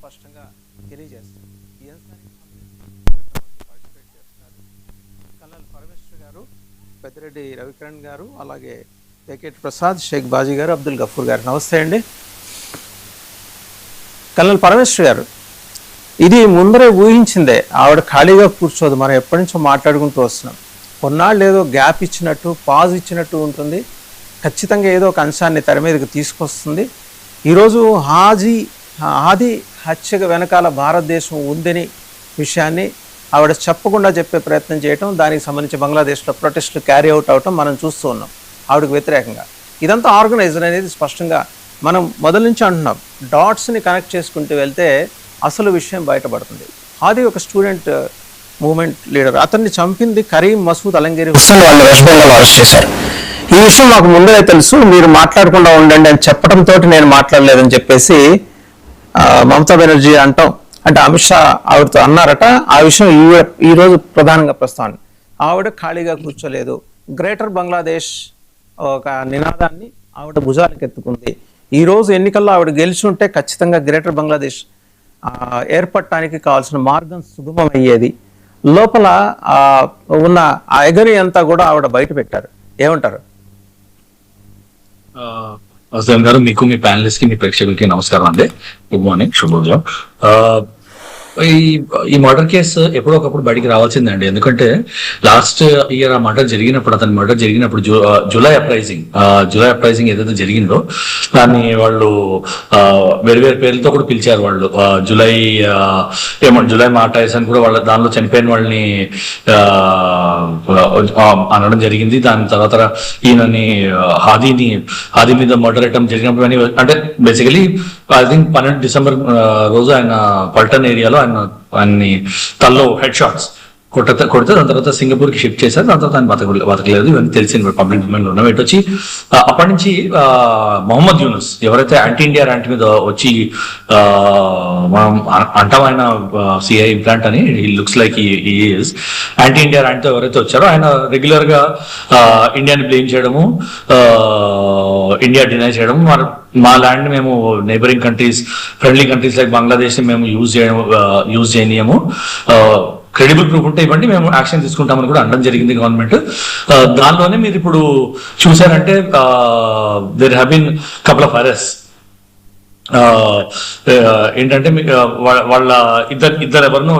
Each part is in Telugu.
స్పష్టంగా తెలియజేస్తారు. ఈ అంశానికి పార్టిసిపేట్ చేస్తున్నారు కల్నల్ పరమేశ్వర్ గారు, పెద్దిరెడ్డి రవికిరణ్ గారు, అలాగే వెంకట్ ప్రసాద్, షేక్ బాజీ గారు, అబ్దుల్ గఫూర్ గారు. నమస్తే అండి. కల్నల్ పరమేశ్వర్ గారు, ఇది ముందరే ఊహించిందే, ఆవిడ ఖాళీగా కూర్చోదు. మనం ఎప్పటి నుంచో మాట్లాడుకుంటూ వస్తున్నాం. కొన్నాళ్ళు ఏదో గ్యాప్ ఇచ్చినట్టు, పాజ్ ఇచ్చినట్టు ఉంటుంది. ఖచ్చితంగా ఏదో ఒక అంశాన్ని తెర మీదకి తీసుకొస్తుంది. ఈరోజు ఆది హత్య వెనకాల భారతదేశం ఉందని విషయాన్ని ఆవిడ చెప్పకుండా చెప్పే ప్రయత్నం చేయటం, దానికి సంబంధించి బంగ్లాదేశ్లో ప్రొటెస్టులు క్యారీ అవుట్ అవటం మనం చూస్తూ ఉన్నాం ఆవిడకు వ్యతిరేకంగా. ఇదంతా ఆర్గనైజర్ అనేది స్పష్టంగా మనం మొదల నుంచి అంటున్నాం. డాట్స్ని కనెక్ట్ చేసుకుంటూ వెళ్తే అసలు విషయం బయటపడుతుంది. ఆది ఒక స్టూడెంట్ మూవ్మెంట్ లీడర్. అతన్ని చంపింది కరీం మసూద్ అలంగేరి హుస్సేన్. వాళ్ళు వెస్ట్ బెంగాల్ అరెస్ట్ చేశారు. ఈ విషయం మాకు ముందే తెలుసు, మీరు మాట్లాడకుండా ఉండండి అని చెప్పడంతో నేను మాట్లాడలేదని చెప్పేసి మమతా బెనర్జీ అంటాం. అంటే అమిత్ షా ఆవిడతో అన్నారట. ఆ విషయం ఈరోజు ప్రధానంగా ప్రస్తావన. ఆవిడ ఖాళీగా కూర్చోలేదు. గ్రేటర్ బంగ్లాదేశ్ ఒక నినాదాన్ని ఆవిడ భుజాలకు ఎత్తుకుంది. ఈరోజు ఎన్నికల్లో ఆవిడ గెలిచి ఉంటే ఖచ్చితంగా గ్రేటర్ బంగ్లాదేశ్ ఏర్పడటానికి కావాల్సిన మార్గం సుగమమయ్యేది. లోపల ఉన్న ఆ ఎగని అంతా కూడా ఆవిడ బయట పెట్టారు. ఏమంటారు? అస్లాం గారు, మీకు, మీ ప్యానలిస్ట్ కి, మీ ప్రేక్షకులకి నమస్కారం అండి. గుడ్ మార్నింగ్, శుభోదయం. ఈ మర్డర్ కేసు ఎప్పుడో ఒకప్పుడు బయటికి రావాల్సిందండి. ఎందుకంటే లాస్ట్ ఇయర్ ఆ మర్డర్ జరిగినప్పుడు, అతని మర్డర్ జరిగినప్పుడు జూలై అప్రైజింగ్ ఏదైతే జరిగిందో దాన్ని వాళ్ళు వేరు వేరు పేర్లతో కూడా పిలిచారు. వాళ్ళు జూలై మార్టైర్స్ అని కూడా వాళ్ళ దానిలో చనిపోయిన వాళ్ళని అనడం జరిగింది. దాని తర్వాత ఈయనని హాదీ మీద మర్డర్ అటెంప్ట్ జరిగినప్పుడు అంటే బేసికలీ ఐ థింక్ 12 డిసెంబర్ రోజు ఆయన పల్టన్ ఏరియాలో ఆయన్ని తల్లో హెడ్ షాట్స్ కొడితే దాని తర్వాత సింగపూర్ కి షిఫ్ట్ చేశారు. దాని తర్వాత ఆయన బతకలేదు. ఇవన్నీ తెలిసింది పబ్లిక్ డొమైన్ లో ఉన్న. ఇటు వచ్చి అప్పటి నుంచి మొహమ్మద్ యూనుస్ ఎవరైతే యాంటీ ఇండియా ర్యాంట్ మీద వచ్చి మనం అంటాం ఆయన సిఐ ఇంప్లాంట్ అని, he looks like is anti India rant తో ఎవరైతే వచ్చారో ఆయన రెగ్యులర్ గా ఇండియాని బ్లేమ్ చేయడము, ఇండియా డినై చేయడం, మా ల్యాండ్ మేము neighbouring countries, friendly countries like Bangladesh ని మేము యూజ్ చేయనియము, క్రెడిబుల్ ప్రూఫ్ ఉంటే ఇవ్వండి, మేము యాక్షన్ తీసుకుంటామని కూడా అనడం జరిగింది గవర్నమెంట్. దానిలోనే మీరు ఇప్పుడు చూసారంటే there have been couple of arrest. ఏంటంటే వాళ్ళ ఇద్దరు ఎవరినో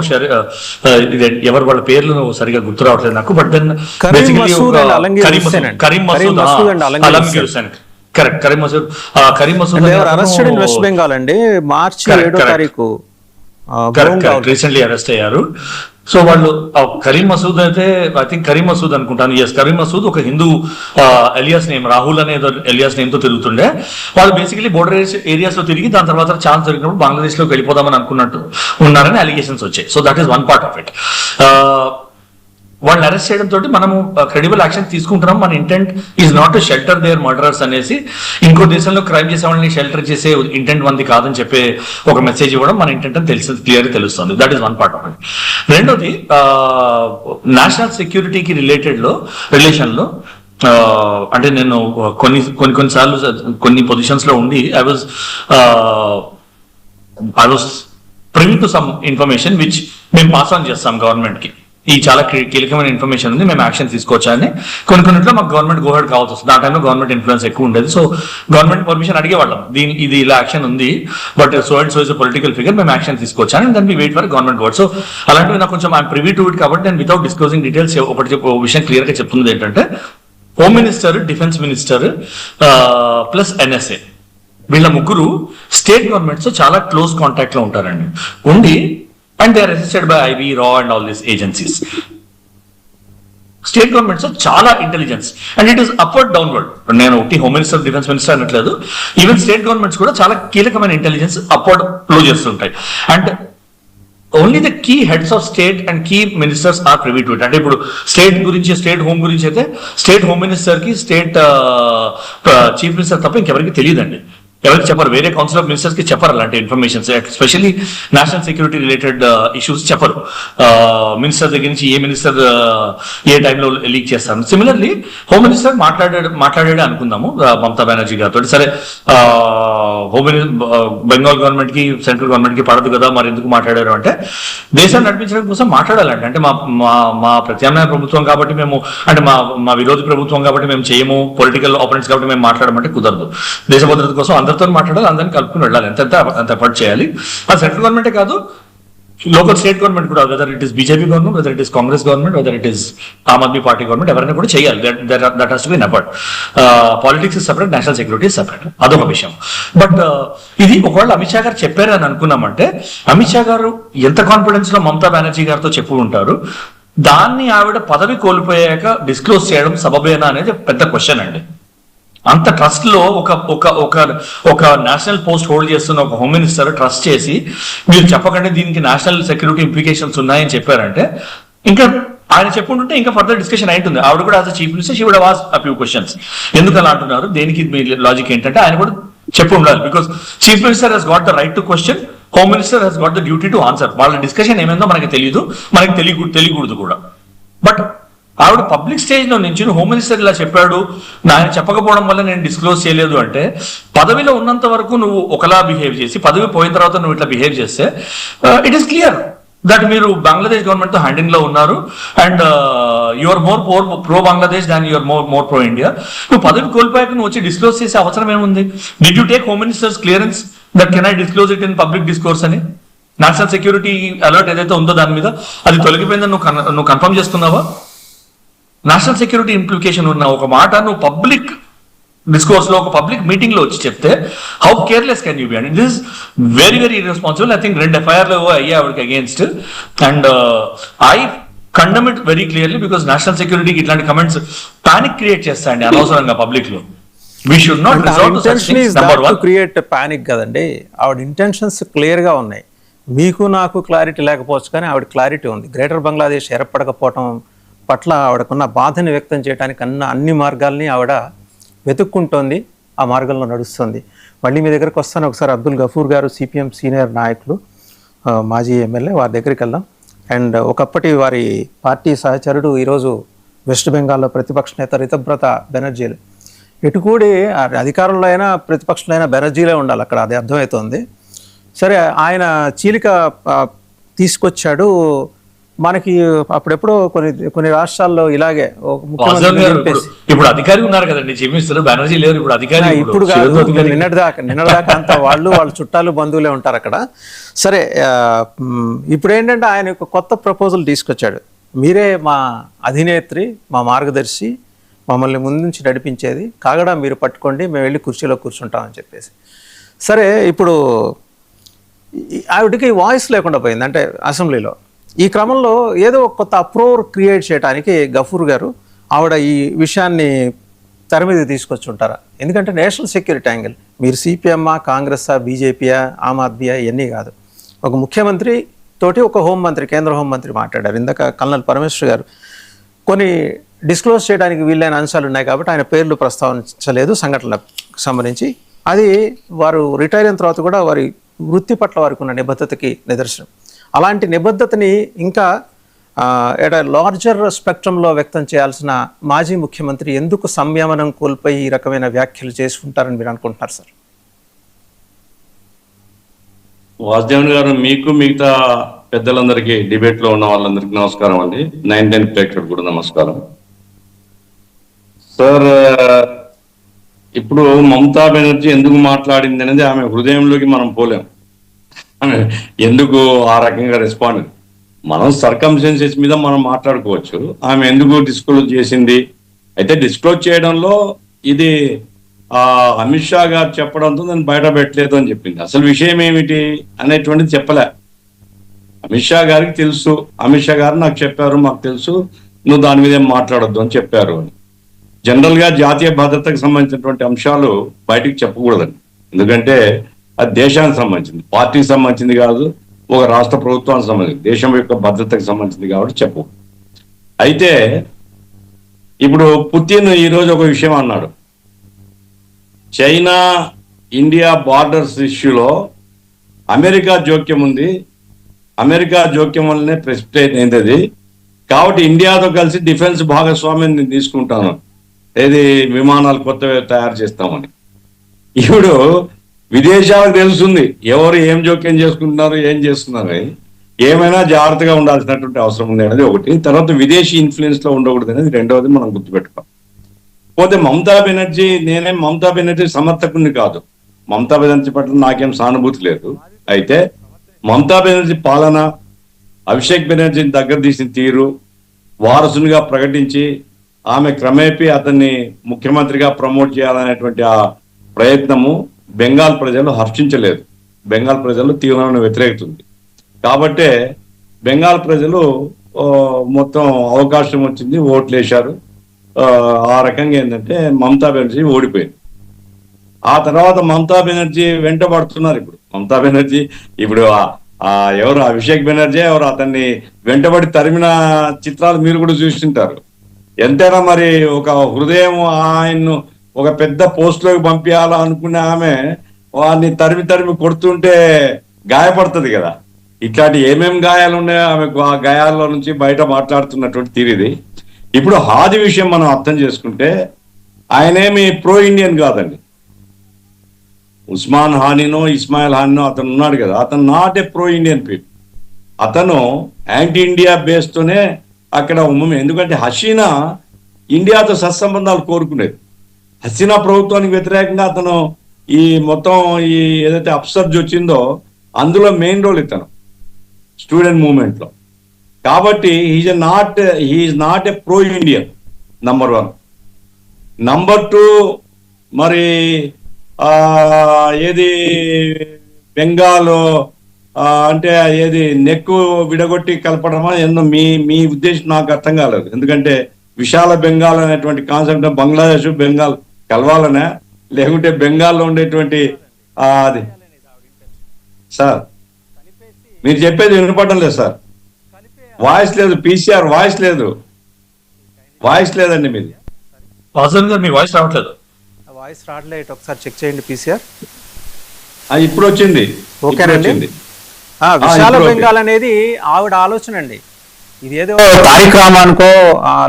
ఎవరు వాళ్ళ పేర్లు సరిగా గుర్తు రావట్లేదు నాకు. But then Karim Masood Alamgir Hussain, correct. Karim Masood arrested in West Bengal అండి. మార్చి 7వ తారీఖు రీసెంట్లీ అరెస్ట్ అయ్యారు. సో వాళ్ళు కరీం మసూద్ అయితే ఐ థింక్ కరీం మసూద్ అనుకుంటాను. ఎస్, కరీం మసూద్ ఒక హిందూ ఎలియాస్ నేమ్, రాహుల్ అనే ఎలియాస్ నేమ్ తో తిరుగుతుండే. వాళ్ళు బేసికలీ బోర్డర్ ఏరియాస్ లో తిరిగి దాని తర్వాత ఛాన్స్ దొరికినప్పుడు బంగ్లాదేశ్ లోకి వెళ్ళిపోదామని అనుకున్నట్టు ఉన్నారని అలిగేషన్స్ వచ్చాయి. So that is one part of it. వాళ్ళని అరెస్ట్ చేయడం తోటి మనము క్రెడిబుల్ యాక్షన్ తీసుకుంటున్నాం. మన intent is not to shelter their murderers అనేసి, ఇంకో దేశంలో క్రైమ్ చేసే వాళ్ళని షెల్టర్ చేసే ఇంటెంట్ మంది కాదని చెప్పే ఒక మెసేజ్ ఇవ్వడం మన ఇంటెంట్ అని క్లియర్గా తెలుస్తుంది. That is one part of it. రెండోది, నేషనల్ సెక్యూరిటీకి రిలేషన్ లో అంటే నేను కొన్నిసార్లు కొన్ని పొజిషన్స్ లో ఉండి I was privy to some information which మేము పాస్ ఆన్ చేస్తాం గవర్నమెంట్ కి. ఈ చాలా కీలకమైన ఇన్ఫర్మేషన్ ఉంది, మేము యాక్షన్ తీసుకోవచ్చని. కొన్నిట్లో మాకు గవర్నమెంట్ గోహెడ్ కావాల్సి వస్తుంది. ఆ టైంలో గవర్నమెంట్ ఇన్ఫ్లుయెన్స్ ఎక్కువ ఉండేది. సో గవర్నమెంట్ పర్మిషన్ అడిగేవాళ్ళం, ఇది ఇలా యాక్షన్ ఉంది, but so and so is political figure, మేము యాక్షన్ తీసుకోవచ్చు అని. దాన్ని వెయిట్ ఫర్ గవర్నమెంట్ గోడ్. సో అలాంటివి నాకు కొంచెం ఐఎమ్ ప్రివీ టు ఇట్. కాబట్టి నేను వితౌట్ డిస్క్లోజింగ్ డీటెయిల్స్ ఒకటి విషయం క్లియర్ గా చెప్తున్నది ఏంటంటే, home minister, defence minister plus NSA వీళ్ళ ముగ్గురు స్టేట్ గవర్నమెంట్స్ చాలా క్లోజ్ కాంటాక్ట్ లో ఉంటారండి. ఉండి and they are assisted by IB, RAW and all these agencies. State governments చాలా intelligence and it is upward downward. నేను ఒకటి హోమ్ మినిస్టర్, డిఫెన్స్ మినిస్టర్ అనట్లేదు. ఈవెన్ స్టేట్ గవర్నమెంట్స్ కూడా చాలా కీలకమైన ఇంటెలిజెన్స్ అప్వర్డ్ ఫ్లో చేస్తుంటాయి. And only the key heads of state and key ministers are privy to it. అంటే ఇప్పుడు స్టేట్ హోమ్ గురించి అయితే స్టేట్ హోమ్ మినిస్టర్ కి స్టేట్ చీఫ్ మినిస్టర్ తప్ప ఇంకెవరికి తెలియదండి. ఎవరికి చెప్పరు, వేరే కౌన్సిల్ ఆఫ్ మినిస్టర్స్ కి చెప్పరు అలాంటి informations, especially national security related issues చెప్పరు. మినిస్టర్ దగ్గర నుంచి ఏ మినిస్టర్ ఏ టైంలో లీక్ చేస్తారు. సిమిలర్లీ హోమ్ మినిస్టర్ మాట్లాడాడు అనుకుందాము మమతా బెనర్జీ గారితో. సరే బెంగాల్ గవర్నమెంట్ కి సెంట్రల్ గవర్నమెంట్ కి పడదు కదా, మరి ఎందుకు మాట్లాడారు అంటే దేశాన్ని నడిపించడం కోసం మాట్లాడాలంటే, అంటే మా ప్రత్యామ్నాయ ప్రభుత్వం కాబట్టి మేము, అంటే మా విరోధి ప్రభుత్వం కాబట్టి మేము చేయము, పొలిటికల్ ఆపరెంట్స్ కాబట్టి మేము మాట్లాడమంటే కుదరదు. దేశ భద్రత కోసం అందరితో మాట్లాడాలి, అందరిని కలుపుకుని వెళ్ళాలి, అంత ఎఫర్ట్ చేయాలి. అది సెంట్రల్ గవర్నమెంటే కాదు, లోకల్ స్టేట్ గవర్నమెంట్ కూడా, whether it is BJP government, whether it is Congress government, whether it is Aam Aadmi Party government, ఎవరైనా కూడా చేయాలి. That has to be effort. Politics is separate, national security is separate, అదొక విషయం. బట్ ఇది ఒకవేళ అమిత్ షా గారు చెప్పారని అనుకున్నామంటే, అమిత్ షా గారు ఎంత కాన్ఫిడెన్స్ లో మమతా బెనర్జీ గారితో చెప్పు ఉంటారు, దాన్ని ఆవిడ పదవి కోల్పోయాక డిస్క్లోజ్ చేయడం సబబేనా అనేది పెద్ద క్వశ్చన్ అండి. అంత ట్రస్ట్ లో ఒక నేషనల్ పోస్ట్ హోల్డ్ చేస్తున్న ఒక హోమ్ మినిస్టర్ ట్రస్ట్ చేసి మీరు చెప్పకండి దీనికి నేషనల్ సెక్యూరిటీ ఇంప్లికేషన్స్ ఉన్నాయని చెప్పారంటే, ఇంకా ఆయన చెప్పుకుంటుంటే ఇంకా ఫర్దర్ డిస్కషన్ అయింటుంది. ఆవిడ కూడా as a chief minister she would have asked a few questions. ఎందుకు అలా అంటున్నారు, దేనికి మీ లాజిక్ ఏంటంటే ఆయన కూడా చెప్పు ఉండాలి. Because chief minister has got the right to question, home minister has got the duty to answer. వాళ్ళ డిస్కషన్ ఏమైందో మనకి తెలియదు, మనకి తెలియకూడదు కూడా. బట్ ఆవిడ పబ్లిక్ స్టేజ్ లో నుంచి హోమ్ మినిస్టర్ ఇలా చెప్పాడు, ఆయన చెప్పకపోవడం వల్ల నేను డిస్క్లోజ్ చేయలేదు అంటే, పదవిలో ఉన్నంత వరకు నువ్వు ఒకలా బిహేవ్ చేసి పదవి పోయిన తర్వాత నువ్వు ఇట్లా బిహేవ్ చేస్తే ఇట్ ఈస్ క్లియర్ దట్ మీరు బంగ్లాదేశ్ గవర్నమెంట్ తో హ్యాండింగ్ లో ఉన్నారు and your more pro Bangladesh than your more pro India. నువ్వు పదవి కోల్పోయాక నువ్వు వచ్చి డిస్క్లోజ్ చేసే అవసరం ఏముంది? Did you take home ministers clearance that can I disclose it in public discourse అని? నేషనల్ సెక్యూరిటీ అలర్ట్ ఏదైతే ఉందో దాని మీద అది తొలగిపోయిందని నువ్వు కన్ఫర్మ్ చేసుకున్నావా? నేషనల్ సెక్యూరిటీ ఇంప్లికేషన్ ఉన్న ఒక మాట నువ్వు పబ్లిక్ డిస్కోర్స్ లో, ఒక పబ్లిక్ మీటింగ్ లో వచ్చి చెప్తే how careless can you be? And this very very irresponsible. I think 2 FIR అయ్యా ఆవిడకి against, and I condemn it very clearly. Because national సెక్యూరిటీకి ఇట్లాంటి కమెంట్స్ పానిక్ క్రియేట్ చేస్తాయండి అనవసరంగా పబ్లిక్ లో. We should not resort to such things. Number one, create panic కదండి. ఆవిడ ఇంటెన్షన్స్ క్లియర్ గా ఉన్నాయి. మీకు నాకు క్లారిటీ లేకపోవచ్చు కానీ ఆవిడ క్లారిటీ ఉంది. గ్రేటర్ బంగ్లాదేశ్ ఏర్పడకపోవటం పట్ల ఆవిడకున్న బాధని వ్యక్తం చేయడానికి అన్ని మార్గాల్ని ఆవిడ వెతుక్కుంటోంది, ఆ మార్గంలో నడుస్తుంది. మళ్ళీ మీ దగ్గరకు వస్తాను. ఒకసారి అబ్దుల్ గఫూర్ గారు, సిపిఎం సీనియర్ నాయకులు, మాజీ ఎమ్మెల్యే, వారి దగ్గరికి వెళ్దాం. అండ్ ఒకప్పటి వారి పార్టీ సహచరుడు, ఈరోజు వెస్ట్ బెంగాల్లో ప్రతిపక్ష నేత రితబ్రత బెనర్జీలు. ఎటుకూడి అధికారంలో అయినా ప్రతిపక్షంలో అయినా బెనర్జీలే ఉండాలి అక్కడ, అది అర్థమవుతోంది. సరే, ఆయన చీలిక తీసుకొచ్చాడు. మనకి అప్పుడెప్పుడో కొన్ని రాష్ట్రాల్లో ఇలాగే ఇప్పుడు అధికారి ఉన్నారు కదండి, చీఫ్ బెనర్జీ లేరు ఇప్పుడు అధికారి. ఇప్పుడు కాదు, నిన్నటిదాకా అంతా వాళ్ళ చుట్టాలు బంధువులే ఉంటారు అక్కడ. సరే, ఇప్పుడు ఏంటంటే ఆయన ఒక కొత్త ప్రపోజల్ తీసుకొచ్చాడు. మీరే మా అధినేత్రి, మా మార్గదర్శి, మమ్మల్ని ముందు నుంచి నడిపించేది, కాగడా మీరు పట్టుకోండి, మేము వెళ్ళి కుర్చీలో కూర్చుంటామని చెప్పేసి. సరే, ఇప్పుడు ఆవిడకి వాయిస్ లేకుండా పోయింది, అంటే అసెంబ్లీలో. ఈ క్రమంలో ఏదో ఒక కొత్త అప్రోర్ క్రియేట్ చేయడానికి గఫూర్ గారు ఆవిడ ఈ విషయాన్ని తెర మీద తీసుకొచ్చి ఉంటారా? ఎందుకంటే నేషనల్ సెక్యూరిటీ యాంగిల్, మీరు సిపిఎమ్మా, కాంగ్రెస్సా, బీజేపీయా, ఆమ్ ఆద్మీయా, ఇవన్నీ కాదు. ఒక ముఖ్యమంత్రి తోటి ఒక హోంమంత్రి, కేంద్ర హోంమంత్రి మాట్లాడారు. ఇందాక కల్నల్ పరమేశ్వర్ గారు కొన్ని డిస్క్లోజ్ చేయడానికి వీలైన అంశాలు ఉన్నాయి కాబట్టి ఆయన పేర్లు ప్రస్తావించలేదు సంఘటనలకు సంబంధించి. అది వారు రిటైర్ అయిన తర్వాత కూడా వారి వృత్తి పట్ల వారికి ఉన్న నిబద్ధతకి నిదర్శనం. అలాంటి నిబద్ధతని ఇంకా లార్జర్ స్పెక్ట్రంలో వ్యక్తం చేయాల్సిన మాజీ ముఖ్యమంత్రి ఎందుకు సంయమనం కోల్పోయి ఈ రకమైన వ్యాఖ్యలు చేసుకుంటారని మీరు అనుకుంటున్నారు సార్? వాసుదేవన్ గారు, మీకు మిగతా పెద్దలందరికీ, డిబేట్ లో ఉన్న వాళ్ళందరికీ నమస్కారం అండి. 910 ప్రేక్షకులకు కూడా నమస్కారం. సార్, ఇప్పుడు మమతా బెనర్జీ ఎందుకు మాట్లాడింది అనేది ఆమె హృదయంలోకి మనం పోలేం. ఆమె ఎందుకు ఆ రకంగా రెస్పాండ్, మనం సర్కమ్స్టెన్సెస్ మీద మనం మాట్లాడుకోవచ్చు. ఆమె ఎందుకు డిస్క్లోజ్ చేసింది, అయితే డిస్క్లోజ్ చేయడంలో ఇది అమిత్ షా గారు చెప్పడంతో దాన్ని బయట పెట్టలేదు అని చెప్పింది. అసలు విషయం ఏమిటి అనేటువంటిది చెప్పలే. అమిత్ షా గారికి తెలుసు, అమిత్ షా గారు నాకు చెప్పారు, మాకు తెలుసు, నువ్వు దాని మీద ఏం మాట్లాడొద్దు అని చెప్పారు అని. జనరల్ గా జాతీయ భద్రతకు సంబంధించినటువంటి అంశాలు బయటికి చెప్పకూడదండి. ఎందుకంటే అది దేశానికి సంబంధించింది, పార్టీకి సంబంధించింది కాదు, ఒక రాష్ట్ర ప్రభుత్వానికి సంబంధించింది, దేశం యొక్క భద్రతకు సంబంధించింది కాబట్టి చెప్పు. అయితే ఇప్పుడు పుతిన్ ఈరోజు ఒక విషయం అన్నాడు, చైనా ఇండియా బార్డర్స్ ఇష్యూలో అమెరికా జోక్యం ఉంది. అమెరికా జోక్యం వల్లనే ప్రెసిపిటేట్ అయింది అది. కాబట్టి ఇండియాతో కలిసి డిఫెన్స్ భాగస్వామ్యం నేను తీసుకుంటాను, ఏది విమానాలు కొత్తవి తయారు చేస్తామని. ఇప్పుడు విదేశాలకు తెలుస్తుంది ఎవరు ఏం జోక్యం చేసుకుంటున్నారు, ఏం చేస్తున్నారు. ఏమైనా జాగ్రత్తగా ఉండాల్సినటువంటి అవసరం ఉంది అనేది ఒకటి. తర్వాత విదేశీ ఇన్ఫ్లుయెన్స్ లో ఉండకూడదు అనేది రెండవది మనం గుర్తుపెట్టుకోవాలి. పోతే మమతా బెనర్జీ, నేనేం మమతా బెనర్జీ సమర్థకుడిని కాదు, మమతా బెనర్జీ పట్ల నాకేం సానుభూతి లేదు. అయితే మమతా బెనర్జీ పాలన, అభిషేక్ బెనర్జీని దగ్గర తీసిన తీరు, వారసునిగా ప్రకటించి ఆమె క్రమేపీ అతన్ని ముఖ్యమంత్రిగా ప్రమోట్ చేయాలనేటువంటి ఆ ప్రయత్నము బెంగాల్ ప్రజలు హర్షించలేదు. బెంగాల్ ప్రజలు తీవ్రమైన వ్యతిరేకత ఉంది. కాబట్టే బెంగాల్ ప్రజలు మొత్తం అవకాశం వచ్చింది, ఓట్లు వేశారు. ఆ రకంగా ఏంటంటే మమతా బెనర్జీ ఓడిపోయింది. ఆ తర్వాత మమతా బెనర్జీ వెంటబడుతున్నారు. ఇప్పుడు మమతా బెనర్జీ ఇప్పుడు ఎవరు అభిషేక్ బెనర్జీ ఎవరు అతన్ని వెంటబడి తరిమిన చిత్రాలు మీరు కూడా చూస్తుంటారు. ఎంతైనా మరి ఒక హృదయం ఆయన్ను ఒక పెద్ద పోస్టులోకి పంపించాలా అనుకునే ఆమె వాడిని తరిమి కొడుతుంటే గాయపడుతుంది కదా. ఇట్లాంటి ఏమేం గాయాలు ఉన్నాయో ఆమె ఆ గాయాల్లో నుంచి బయట మాట్లాడుతున్నటువంటి తీరిది. ఇప్పుడు హాది విషయం మనం అర్థం చేసుకుంటే ఆయనేమి ప్రో ఇండియన్ కాదండి. ఉస్మాన్ హానీనో ఇస్మాయిల్ హానీనో అతను ఉన్నాడు కదా, అతను not a pro Indian people. అతను యాంటీ ఇండియా బేస్తోనే అక్కడ ఎందుకంటే హసీనా ఇండియాతో సత్సంబంధాలు కోరుకునేది. హసీనా ప్రభుత్వానికి వ్యతిరేకంగా అతను ఈ మొత్తం ఈ ఏదైతే అప్సర్జ్ వచ్చిందో అందులో మెయిన్ రోల్ ఇతను స్టూడెంట్ మూవ్మెంట్ లో. కాబట్టి he's not a pro Indian, number 1. Number 2, మరి ఏది బెంగాల్ అంటే ఏది నెక్కు విడగొట్టి కలపడమా ఎన్నో మీ ఉద్దేశం నాకు అర్థం కాలేదు. ఎందుకంటే విశాల బెంగాల్ అనేటువంటి కాన్సెప్ట్ బంగ్లాదేశ్ బెంగాల్ కలవాలనే, లేకుంటే బెంగాల్లో ఉండేటువంటి అది సార్ మీరు చెప్పేది వినపడడం లేదు సార్, వాయిస్ లేదు, పీసీఆర్ వాయిస్ లేదండి మీది. మీ వాయిస్ రావట్లేదు. వాయిస్ రావట్లేదు, ఒకసారి చెక్ చేయండి పీసీఆర్. ఇప్పుడు వచ్చింది. ఓకేనండి. విశాల బెంగాల్ అనేది ఆవిడ ఆలోచన అండి. ఇదేదో తారిక్ రహమాన్కో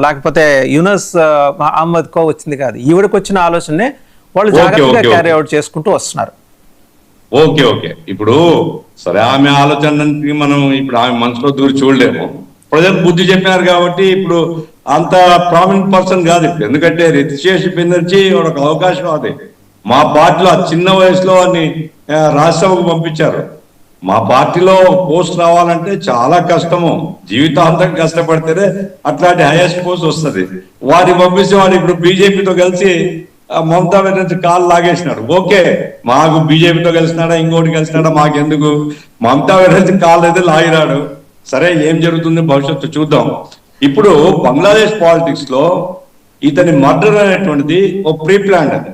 లేకపోతే యూనస్ అహ్మద్ కో వచ్చింది కాదు, ఈవిడకి వచ్చిన ఆలోచనే వాళ్ళు జాగ్రత్తగా క్యారీ అవుట్ చేసుకుంటూ వస్తున్నారు. ఓకే ఇప్పుడు సరే, ఆమె ఆలోచనకి మనం ఇప్పుడు ఆమె మనసులో దూరి చూడలేము. ప్రజలు బుద్ధి చెప్పినారు కాబట్టి ఇప్పుడు అంత ప్రామినెంట్ పర్సన్ కాదు ఇప్పుడు. ఎందుకంటే రితిశేష్ బెనర్జీ ఒక అవకాశం అది. మా పార్టీలో చిన్న వయసులో అని రాజ్యసభకు పంపించారు. మా పార్టీలో పోస్ట్ రావాలంటే చాలా కష్టము, జీవితాంతం కష్టపడితేనే అట్లాంటి హైయెస్ట్ పోస్ట్ వస్తుంది. వారిని పంపిస్తే వాడు ఇప్పుడు బీజేపీతో కలిసి మమతా బెనర్జీ కాళ్ళు లాగేసినాడు. ఓకే, మాకు బీజేపీతో కలిసినాడా ఇంకోటి కలిసినాడా మాకెందుకు, మమతా బెనర్జీ కాళ్ళు అయితే లాగినాడు. సరే, ఏం జరుగుతుంది భవిష్యత్తు చూద్దాం. ఇప్పుడు బంగ్లాదేశ్ పాలిటిక్స్ లో ఇతని మర్డర్ అనేటువంటిది ఒక ప్రీ ప్లాన్డ్. అది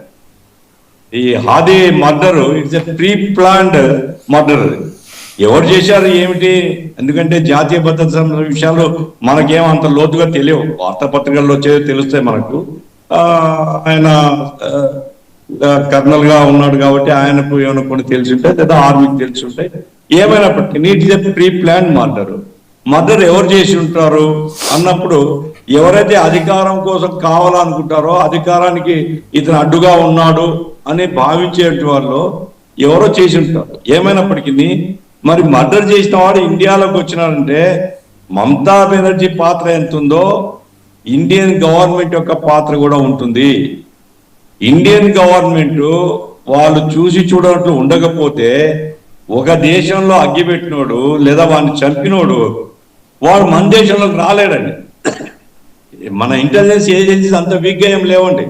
ఈ Hadi murder it's a pre planned murder. ఎవరు చేశారు ఏమిటి, ఎందుకంటే జాతీయ భద్రత విషయాలు మనకేం అంత లోతుగా తెలియవు, వార్తాపత్రికల్లో తెలుస్తాయి మనకు. ఆయన కర్నల్ గా ఉన్నాడు కాబట్టి ఆయనకు ఏమైనా కొన్ని తెలిసి ఉంటాయి, లేదా ఆర్మీకి తెలిసి ఉంటాయి. ఏమైనప్పటికీ it is pre plan murder ఎవరు చేసి ఉంటారు అన్నప్పుడు, ఎవరైతే అధికారం కోసం కావాలనుకుంటారో, అధికారానికి ఇతను అడ్డుగా ఉన్నాడు అని భావించే వాళ్ళు ఎవరో చేసి ఉంటారు. ఏమైనప్పటికీ మరి మర్డర్ చేసిన వాడు ఇండియాలోకి వచ్చినాడంటే మమతా బెనర్జీ పాత్ర ఎంత ఉందో ఇండియన్ గవర్నమెంట్ యొక్క పాత్ర కూడా ఉంటుంది. ఇండియన్ గవర్నమెంట్ వాళ్ళు చూసి చూడనట్లు ఉండకపోతే, ఒక దేశంలో అగ్గిపెట్టినోడు లేదా వాడిని చంపినోడు వాడు మన దేశంలోకి రాలేడండి. మన ఇంటెలిజెన్స్ ఏజెన్సీస్ అంత వీక్గా ఏం లేవండి,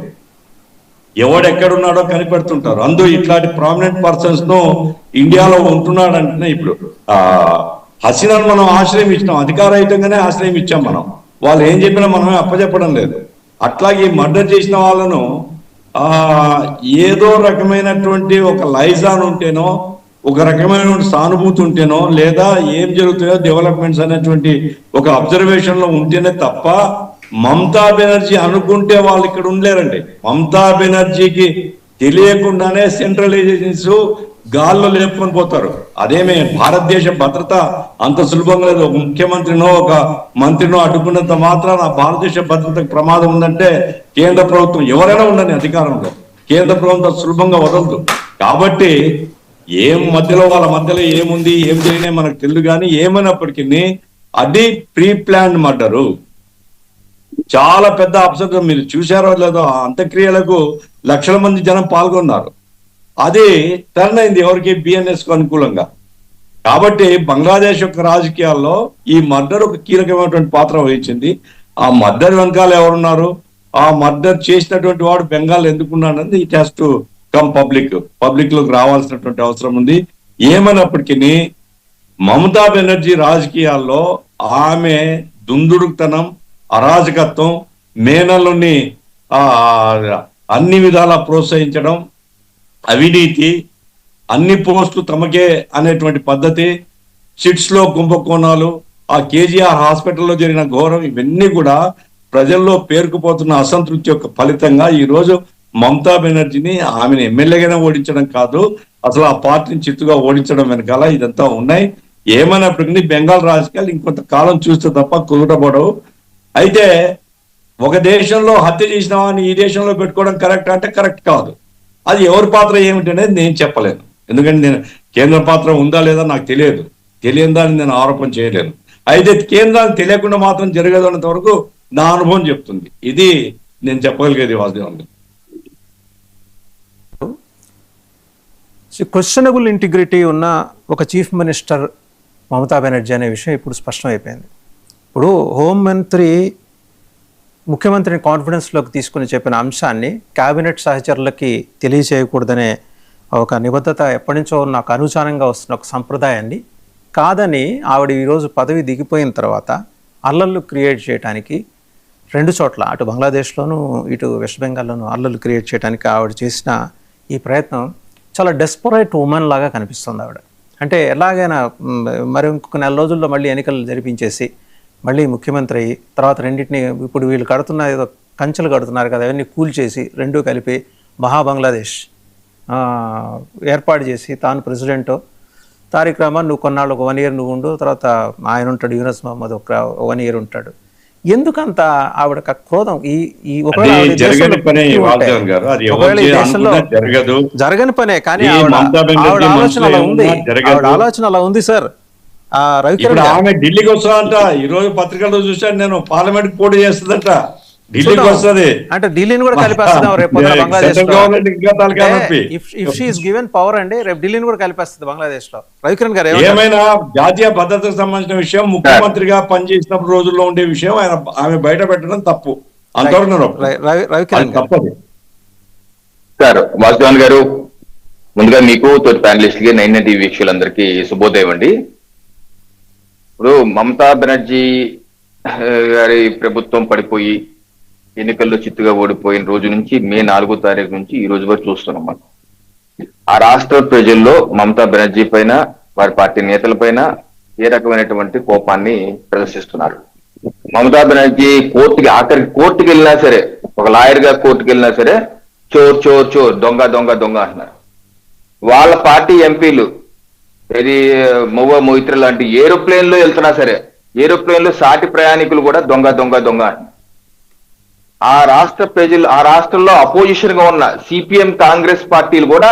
ఎవడెక్కడున్నాడో కనిపెడుతుంటారు. అందులో ఇట్లాంటి ప్రామినెంట్ పర్సన్స్ ను ఇండియాలో ఉంటున్నాడంటే, ఇప్పుడు హసీనాను మనం ఆశ్రయం ఇచ్చినాం, అధికారయుతంగానే ఆశ్రయం ఇచ్చాం మనం. వాళ్ళు ఏం చెప్పినా మనమే అప్పచెప్పడం లేదు. అట్లాగే మర్డర్ చేసిన వాళ్ళను ఏదో రకమైనటువంటి ఒక లైజాన్ ఉంటేనో, ఒక రకమైనటువంటి సానుభూతి ఉంటేనో, లేదా ఏం జరుగుతాయో డెవలప్మెంట్స్ అనేటువంటి ఒక అబ్జర్వేషన్ లో ఉంటేనే తప్ప, మమతా బెనర్జీ అనుకుంటే వాళ్ళు ఇక్కడ ఉండలేరండి. మమతా బెనర్జీకి తెలియకుండానే సెంట్రలైజేషన్స్ గాల్లో లేపుకొని పోతారు. అదేమే భారతదేశ భద్రత అంత సులభంగా లేదు. ఒక ముఖ్యమంత్రినో ఒక మంత్రినో అడ్డుకున్నంత మాత్రాన భారతదేశ భద్రతకు ప్రమాదం ఉందంటే కేంద్ర ప్రభుత్వం ఎవరైనా ఉండని అధికారంలో కేంద్ర ప్రభుత్వం సులభంగా వదలదు. కాబట్టి వాళ్ళ మధ్యలో ఏముంది ఏం జరిగినా మనకు తెలియదు. కానీ ఏమైనప్పటికీ అది ప్రీ ప్లాన్ మర్డరు. చాలా పెద్ద అప్సెట్. మీరు చూశారో లేదో, అంత్యక్రియలకు లక్షల మంది జనం పాల్గొన్నారు. అది టర్న్ అయింది ఎవరికి? బిఎన్ఎస్ కు అనుకూలంగా. కాబట్టి బంగ్లాదేశ్ యొక్క రాజకీయాల్లో ఈ మర్డర్ ఒక కీలకమైనటువంటి పాత్ర వహించింది. ఆ మర్డర్ వెనకాల ఎవరున్నారు, ఆ మర్డర్ చేసినటువంటి వాడు బెంగాల్ ఎందుకున్నాడని it has to come public లోకి రావాల్సినటువంటి అవసరం ఉంది. ఏమైనప్పటికీ మమతా బెనర్జీ రాజకీయాల్లో ఆమె దుందుడుతనం, అరాజకత్వం, మేనల్ని అన్ని విధాలా ప్రోత్సహించడం, అవినీతి, అన్ని పోస్టులు తమకే అనేటువంటి పద్ధతి, సిట్స్ లో కుంభకోణాలు, ఆ కేజీఆర్ హాస్పిటల్లో జరిగిన ఘోరం, ఇవన్నీ కూడా ప్రజల్లో పేరుకుపోతున్న అసంతృప్తి యొక్క ఫలితంగా ఈ రోజు మమతా బెనర్జీని ఆమెను ఎమ్మెల్యేగానే ఓడించడం కాదు, అసలు ఆ పార్టీని చిత్తుగా ఓడించడం వెనకాల ఇదంతా ఉన్నాయి. ఏమైనప్పటికీ బెంగాల్ రాజకీయాలు ఇంకొంత కాలం చూస్తే తప్ప కుదుటపడవు. అయితే ఒక దేశంలో హత్య చేసిన వాడిని ఈ దేశంలో పెట్టుకోవడం కరెక్ట్ అంటే కరెక్ట్ కాదు. అది ఎవరి పాత్ర ఏమిటనేది నేను చెప్పలేను. ఎందుకంటే నేను కేంద్ర పాత్ర ఉందా లేదా నాకు తెలియని దాన్ని నేను ఆరోపణ చేయలేను. అయితే కేంద్రానికి తెలియకుండా మాత్రం జరగదు అన్నంత వరకు నా అనుభవం చెప్తుంది. ఇది నేను చెప్పగలిగేది వాస్తవంగా. క్వశ్చనబుల్ ఇంటిగ్రిటీ ఉన్న ఒక చీఫ్ మినిస్టర్ మమతా బెనర్జీ అనే విషయం ఇప్పుడు స్పష్టమైపోయింది. ఇప్పుడు హోంమంత్రి ముఖ్యమంత్రిని కాన్ఫిడెన్స్లోకి తీసుకుని చెప్పిన అంశాన్ని క్యాబినెట్ సహచరులకి తెలియచేయకూడదనే ఒక నిబద్ధత ఎప్పటి నుంచో నాకు అనుచానంగా వస్తున్న ఒక సంప్రదాయాన్ని కాదని ఆవిడ ఈరోజు పదవి దిగిపోయిన తర్వాత అల్లర్లు క్రియేట్ చేయడానికి రెండు చోట్ల, అటు బంగ్లాదేశ్లోను ఇటు వెస్ట్ బెంగాల్లోనూ అల్లర్లు క్రియేట్ చేయడానికి ఆవిడ చేసిన ఈ ప్రయత్నం చాలా డెస్పరేట్ ఉమెన్ లాగా కనిపిస్తుంది ఆవిడ. అంటే ఎలాగైనా మరి ఇంకొక నెల రోజుల్లో మళ్ళీ ఎన్నికలు జరిపించేసి మళ్ళీ ముఖ్యమంత్రి అయ్యి తర్వాత రెండింటిని ఇప్పుడు వీళ్ళు కడుతున్న ఏదో కంచెలు కడుతున్నారు కదా, అవన్నీ కూల్చేసి రెండూ కలిపి బంగ్లాదేశ్ ఏర్పాటు చేసి తాను ప్రెసిడెంటో, తారిక్ రహమాన్ నువ్వు కొన్నాళ్ళు ఒక 1 year నువ్వు ఉండు, తర్వాత ఆయన ఉంటాడు, యూనస్ మహమ్మద్ ఒక 1 year ఉంటాడు. ఎందుకంత ఆవిడ క్రోధం? ఈ జరగని పనే, కానీ ఆవిడ ఆలోచన అలా ఉంది సార్. ఆమె ఢిల్లీకి వస్తుందంట. ఈ రోజు పత్రికల్లో చూసాను నేను, పార్లమెంట్ పోటీ చేస్తుందంట, ఢిల్లీకి వస్తుంది. అంటే ఢిల్లీని కూడా కలిపేస్తుంది రేపు బంగ్లాదేశ్ పవర్ అండి, రేపు ఢిల్లీని కూడా కలిపేస్తుంది బంగ్లాదేశ్ లో. రవికిరణ్ గారు ఏమైనా జాతీయ భద్రతకు సంబంధించిన విషయం, ముఖ్యమంత్రిగా పనిచేసినప్పుడు రోజుల్లో ఉండే విషయం ఆమె బయట పెట్టడం తప్పు. అంతవరకు రవికిరణ్ తప్పదు సార్. వాసుదేవన్ గారు, ముందుగా మీకు తోటి ప్యానలిస్ట్ కి 9 టీవీ వీక్షకులందరికీ శుభోదయం అండి. ఇప్పుడు మమతా బెనర్జీ గారి ప్రభుత్వం పడిపోయి ఎన్నికల్లో చిత్తుగా ఓడిపోయిన రోజు నుంచి మే 4వ తారీఖు నుంచి ఈ రోజు వరకు చూస్తున్నాం మనం. ఆ రాష్ట్ర ప్రజల్లో మమతా బెనర్జీ పైన, వారి పార్టీ నేతల పైన ఏ రకమైనటువంటి కోపాన్ని ప్రదర్శిస్తున్నారు. మమతా బెనర్జీ ఆఖరికి కోర్టుకి వెళ్ళినా సరే, ఒక లాయర్ గా కోర్టుకి వెళ్ళినా సరే చోర్ చోర్ చోర్, దొంగ దొంగ దొంగ అంటున్నారు. వాళ్ళ పార్టీ ఎంపీలు ఇది మొయిత్ర లాంటి ఏరోప్లేన్ లో వెళ్తున్నా సరే, ఏరోప్లేన్ లో సాటి ప్రయాణికులు కూడా దొంగ దొంగ దొంగ అంటున్నారు. ఆ రాష్ట్ర ప్రజలు, ఆ రాష్ట్రంలో అపోజిషన్ గా ఉన్న సిపిఎం కాంగ్రెస్ పార్టీలు కూడా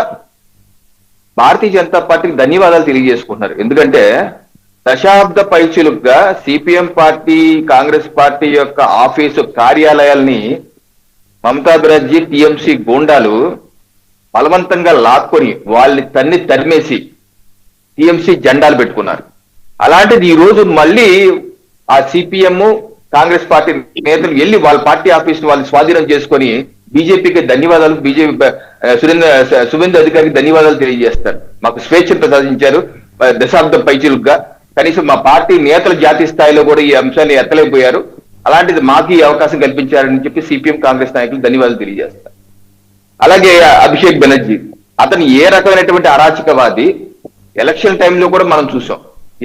భారతీయ జనతా పార్టీకి ధన్యవాదాలు తెలియజేసుకుంటున్నారు. ఎందుకంటే దశాబ్ద పైచులుగా సిపిఎం పార్టీ, కాంగ్రెస్ పార్టీ యొక్క ఆఫీసు కార్యాలయాల్ని మమతా బెనర్జీ టిఎంసి గూండాలు బలవంతంగా లాక్కొని వాళ్ళని తరిమేసి టిఎంసి జెండాలు పెట్టుకున్నారు. అలాంటిది ఈ రోజు మళ్ళీ ఆ సిపిఎం కాంగ్రెస్ పార్టీ నేతలు వెళ్ళి వాళ్ళ పార్టీ ఆఫీస్ వాళ్ళు స్వాధీనం చేసుకొని బీజేపీకి ధన్యవాదాలు, సువేందు అధికారికి ధన్యవాదాలు తెలియజేస్తారు. మాకు స్వేచ్ఛను ప్రసాదించారు దశాబ్దం పైచిలుగా, కనీసం మా పార్టీ నేతలు జాతీయ స్థాయిలో కూడా ఈ అంశాన్ని ఎత్తలేకపోయారు, అలాంటిది మాకు ఈ అవకాశం కల్పించారని చెప్పి సిపిఎం కాంగ్రెస్ నాయకులు ధన్యవాదాలు తెలియజేస్తారు. అలాగే అభిషేక్ బెనర్జీ, అతను ఏ రకమైనటువంటి అరాచకవాది, ఎలక్షన్ టైంలో కూడా మనం చూసాం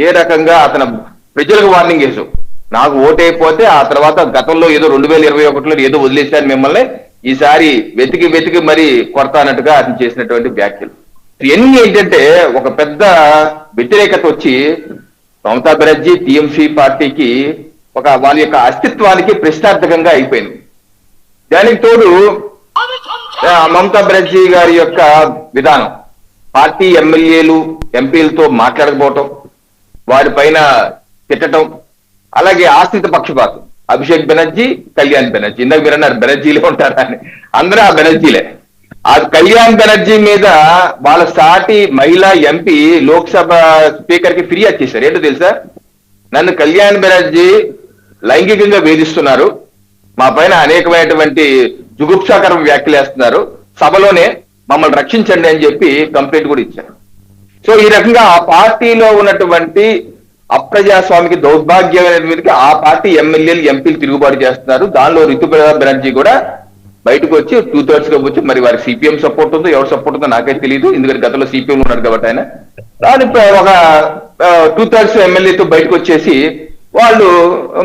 ఏ రకంగా అతను ప్రజలకు వార్నింగ్ వేసాం, నాకు ఓటైపోతే ఆ తర్వాత గతంలో ఏదో 2021లో ఏదో వదిలేశారు మిమ్మల్ని, ఈసారి వెతికి వెతికి మరి కొడతానట్టుగా అతను చేసినటువంటి వ్యాఖ్యలు ఇవన్నీ ఏంటంటే ఒక పెద్ద వ్యతిరేకత వచ్చి మమతా బెనర్జీ టీఎంసీ పార్టీకి వాళ్ళ యొక్క అస్తిత్వానికి ప్రశ్నార్థకంగా అయిపోయింది. దానికి తోడు మమతా బెనర్జీ గారి యొక్క విధానం, పార్టీ ఎమ్మెల్యేలు ఎంపీలతో మాట్లాడకపోవటం, వారి పైన తిట్టడం, అలాగే ఆశ్రిత పక్షపాతం. అభిషేక్ బెనర్జీ, కళ్యాణ్ బెనర్జీ, ఇందాక మీరు అన్నారు బెనర్జీలే ఉంటారా అని, అందరూ ఆ బెనర్జీలే. ఆ కళ్యాణ్ బెనర్జీ మీద వాళ్ళ సాటి మహిళా ఎంపీ లోక్సభ స్పీకర్ కి ఫిర్యాదు చేశారు. ఏంటో తెలుసా, నన్ను కళ్యాణ్ బెనర్జీ లైంగికంగా వేధిస్తున్నారు, మా పైన అనేకమైనటువంటి జుగుప్సాకరం వ్యాఖ్యలు వేస్తున్నారు, సభలోనే మమ్మల్ని రక్షించండి అని చెప్పి కంప్లైంట్ కూడా ఇచ్చారు. సో ఈ రకంగా ఆ పార్టీలో ఉన్నటువంటి అప్రజాస్వామిక దౌర్భాగ్యమైన మీదకి ఆ పార్టీ ఎమ్మెల్యేలు ఎంపీలు తిరుగుబాటు చేస్తున్నారు. దానిలో రితుప్రదా బెనర్జీ కూడా బయటకు వచ్చి 2/3 గా వచ్చి, మరి వారికి సిపిఎం సపోర్ట్ ఉందో ఎవరు సపోర్ట్ ఉందో నాకైతే తెలియదు, ఎందుకంటే గతంలో సిపిఎం ఉన్నాడు కాబట్టి ఆయన దాని ఒక 2/3 ఎమ్మెల్యేతో బయటకు వచ్చేసి వాళ్ళు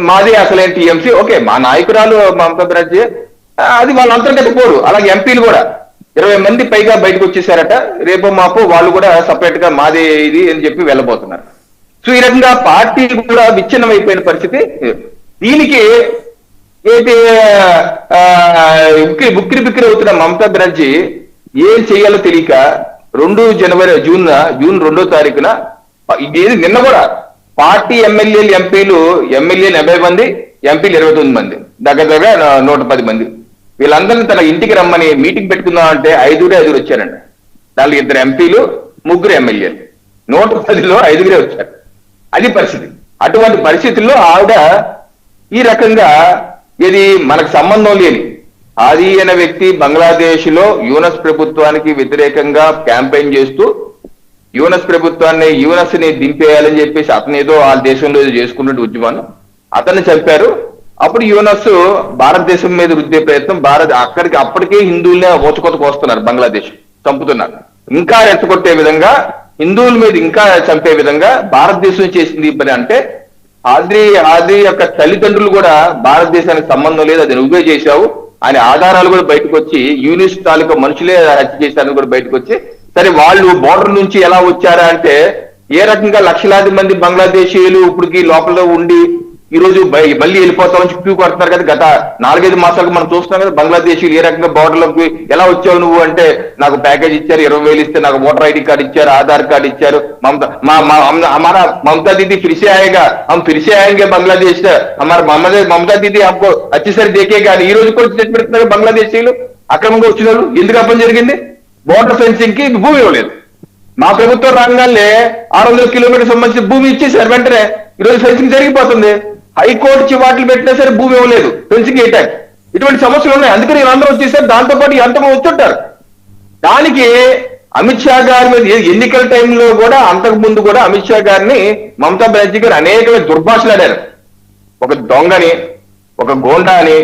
మాది అసలేం టీఎంసీ, ఓకే మా నాయకురాలు మమతా బెనర్జీ, అది వాళ్ళ అంతర్గత పోరు. అలాగే ఎంపీలు కూడా 20 మంది పైగా బయటకు వచ్చేసారట, రేపు మాపు వాళ్ళు కూడా సపరేట్ గా మాదే ఇది అని చెప్పి వెళ్ళబోతున్నారు. సో ఈ రకంగా పార్టీ కూడా విచ్ఛిన్నమైపోయిన పరిస్థితి. దీనికి ఏంటి ఉక్కిరి బిక్కిరి అవుతున్న మమతా బెనర్జీ ఏం చేయాలో తెలియక జూన్ 2వ తారీఖున నిన్న కూడా పార్టీ ఎమ్మెల్యేలు 80 మంది, ఎంపీలు 29 మంది, దగ్గర 110 మంది, వీళ్ళందరినీ తన ఇంటికి రమ్మని మీటింగ్ పెట్టుకుందాం అంటే 5 వచ్చారండి. దానిలో 2 ఎంపీలు, 3 ఎమ్మెల్యేలు, 110లో 5 వచ్చారు. అది పరిస్థితి. అటువంటి పరిస్థితుల్లో ఆవిడ ఈ రకంగా ఇది మనకు సంబంధం లేని ఆది అనే వ్యక్తి బంగ్లాదేశ్ లో యూనస్ ప్రభుత్వానికి వ్యతిరేకంగా క్యాంపెయిన్ చేస్తూ యూనస్ ని దింపేయాలని చెప్పేసి అతను ఏదో ఆ దేశంలో ఏదో చేసుకున్నట్టు ఉద్యమాన్ని అతన్ని చంపారు. అప్పుడు యూనస్ భారతదేశం మీద రుద్దే ప్రయత్నం, అప్పటికే హిందువులనే ఓచుకొతకు వస్తున్నారు, బంగ్లాదేశ్ చంపుతున్నారు. ఇంకా రెచ్చగొట్టే విధంగా, హిందువుల మీద ఇంకా చంపే విధంగా భారతదేశం చేసింది పని. అంటే ఆద్రి యొక్క తల్లిదండ్రులు కూడా భారతదేశానికి సంబంధం లేదు, అది నువ్వే చేశావు అనే ఆధారాలు కూడా బయటకు వచ్చి, యూనిస్ తాలూకా మనుషులే హత్య చేశారని కూడా బయటకు వచ్చి, సరే వాళ్ళు బోర్డర్ నుంచి ఎలా వచ్చారా అంటే ఏ రకంగా లక్షలాది మంది బంగ్లాదేశీయులు ఇప్పటికి లోపల ఉండి ఈ రోజు మళ్ళీ వెళ్ళిపోతామని క్యూ కొడుతున్నారు కదా. గత 4-5 మాసాలకు మనం చూస్తున్నాం కదా బంగ్లాదేశీయులు ఏ రకంగా బోర్డర్ లోకి ఎలా వచ్చావు నువ్వు అంటే, నాకు ప్యాకేజ్ ఇచ్చారు, 20,000 ఇస్తే నాకు ఓటర్ ఐడి కార్డు ఇచ్చారు, ఆధార్ కార్డు ఇచ్చారు, ममता दीदी फिर से आएगा, हम फिर से आएंगे बांग्लादेश, हमारे ममता दीदी आपको अच्छी सर देखेगा ఈ రోజు కూడా స్టేట్ పెడుతున్నారు బంగ్లాదేశీయులు. అక్రమంగా వచ్చిన వాళ్ళు ఎందుకు అప్పని జరిగింది, బోర్డర్ ఫెన్సింగ్ కి భూమి ఇవ్వలేదు. మా ప్రభుత్వం రాగానే 600 కిలోమీటర్ సంబంధించిన భూమి ఇచ్చేసారు, వెంటనే ఈరోజు ఫెన్సింగ్ జరిగిపోతుంది. హైకోర్టు చివాట్లు పెట్టినా సరే భూమి ఇవ్వలేదు, ఫెన్సింగ్ వేయటానికి. ఇటువంటి సమస్యలు ఉన్నాయి. అందుకని వీళ్ళందరూ వచ్చేసారు, దాంతో పాటు ఎంతమంది వచ్చుంటారు. దానికి అమిత్ షా గారి మీద ఎన్నికల టైంలో కూడా అంతకు ముందు కూడా అమిత్ షా గారిని మమతా బెనర్జీ గారు అనేకమైన దుర్భాషలాడారు. ఒక దొంగని, ఒక గోండా అని,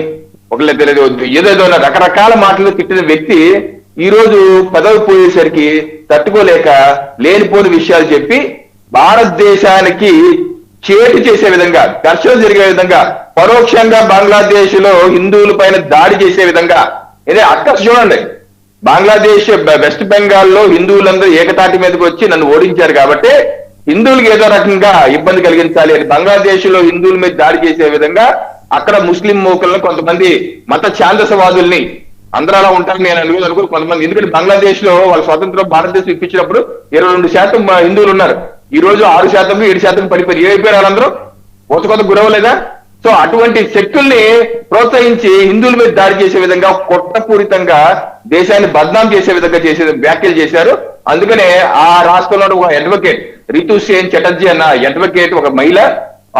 ఏదేదో రకరకాల మాటలు తిట్టిన వ్యక్తి ఈ రోజు పదవి పోయేసరికి తట్టుకోలేక లేనిపోని విషయాలు చెప్పి భారతదేశానికి చేటు చేసే విధంగా, ఘర్షణ జరిగే విధంగా, పరోక్షంగా బంగ్లాదేశ్ లో హిందువుల పైన దాడి చేసే విధంగా, ఇదే అక్కడ చూడండి, బంగ్లాదేశ్ వెస్ట్ బెంగాల్లో హిందువులందరూ ఏకతాటి మీదకి వచ్చి నన్ను ఓడించారు కాబట్టి హిందువులకు ఏదో రకంగా ఇబ్బంది కలిగించాలి అని బంగ్లాదేశ్ లో హిందువుల మీద దాడి చేసే విధంగా అక్కడ ముస్లిం మూకలను, కొంతమంది మత ఛాందసవాదుల్ని, అందరూ అలా ఉంటారు నేను అనుకోను కొంతమంది, ఎందుకంటే బంగ్లాదేశ్ లో వాళ్ళ స్వాతంత్రం భారతదేశం ఇప్పించినప్పుడు 22% హిందువులు ఉన్నారు. ఈ రోజు 6%, 7% పడిపోయి ఏమైపోయారు వాళ్ళందరూ, కొత్త గురవలేదా? సో అటువంటి శక్తుల్ని ప్రోత్సహించి హిందువుల మీద దాడి చేసే విధంగా, కుట్రపూరితంగా దేశాన్ని బద్నాం చేసే విధంగా వ్యాఖ్యలు చేశారు. అందుకనే ఆ రాష్ట్రంలో ఒక అడ్వకేట్ రితుసేన్ చటర్జీ అన్న అడ్వకేట్, ఒక మహిళ,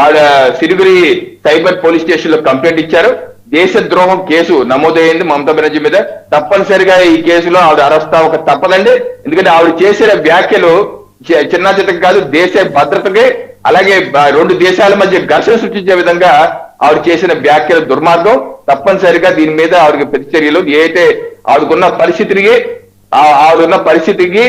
ఆవిడ సిలిగురి సైబర్ పోలీస్ స్టేషన్ లో కంప్లైంట్ ఇచ్చారు. దేశద్రోహం కేసు నమోదైంది మమతా బెనర్జీ మీద. తప్పనిసరిగా ఈ కేసులో ఆవిడ అరెస్ట్ అవ్వక తప్పదండి. ఎందుకంటే ఆవిడ చేసిన వ్యాఖ్యలు చిన్న చితక కాదు, దేశ భద్రతకి అలాగే 2 దేశాల మధ్య ఘర్షణ సృష్టించే విధంగా ఆవిడ చేసిన వ్యాఖ్యలు దుర్మార్గం. తప్పనిసరిగా దీని మీద ఆవిడకి ప్రతిచర్యలు, ఏదైతే ఆవిడకున్న పరిస్థితికి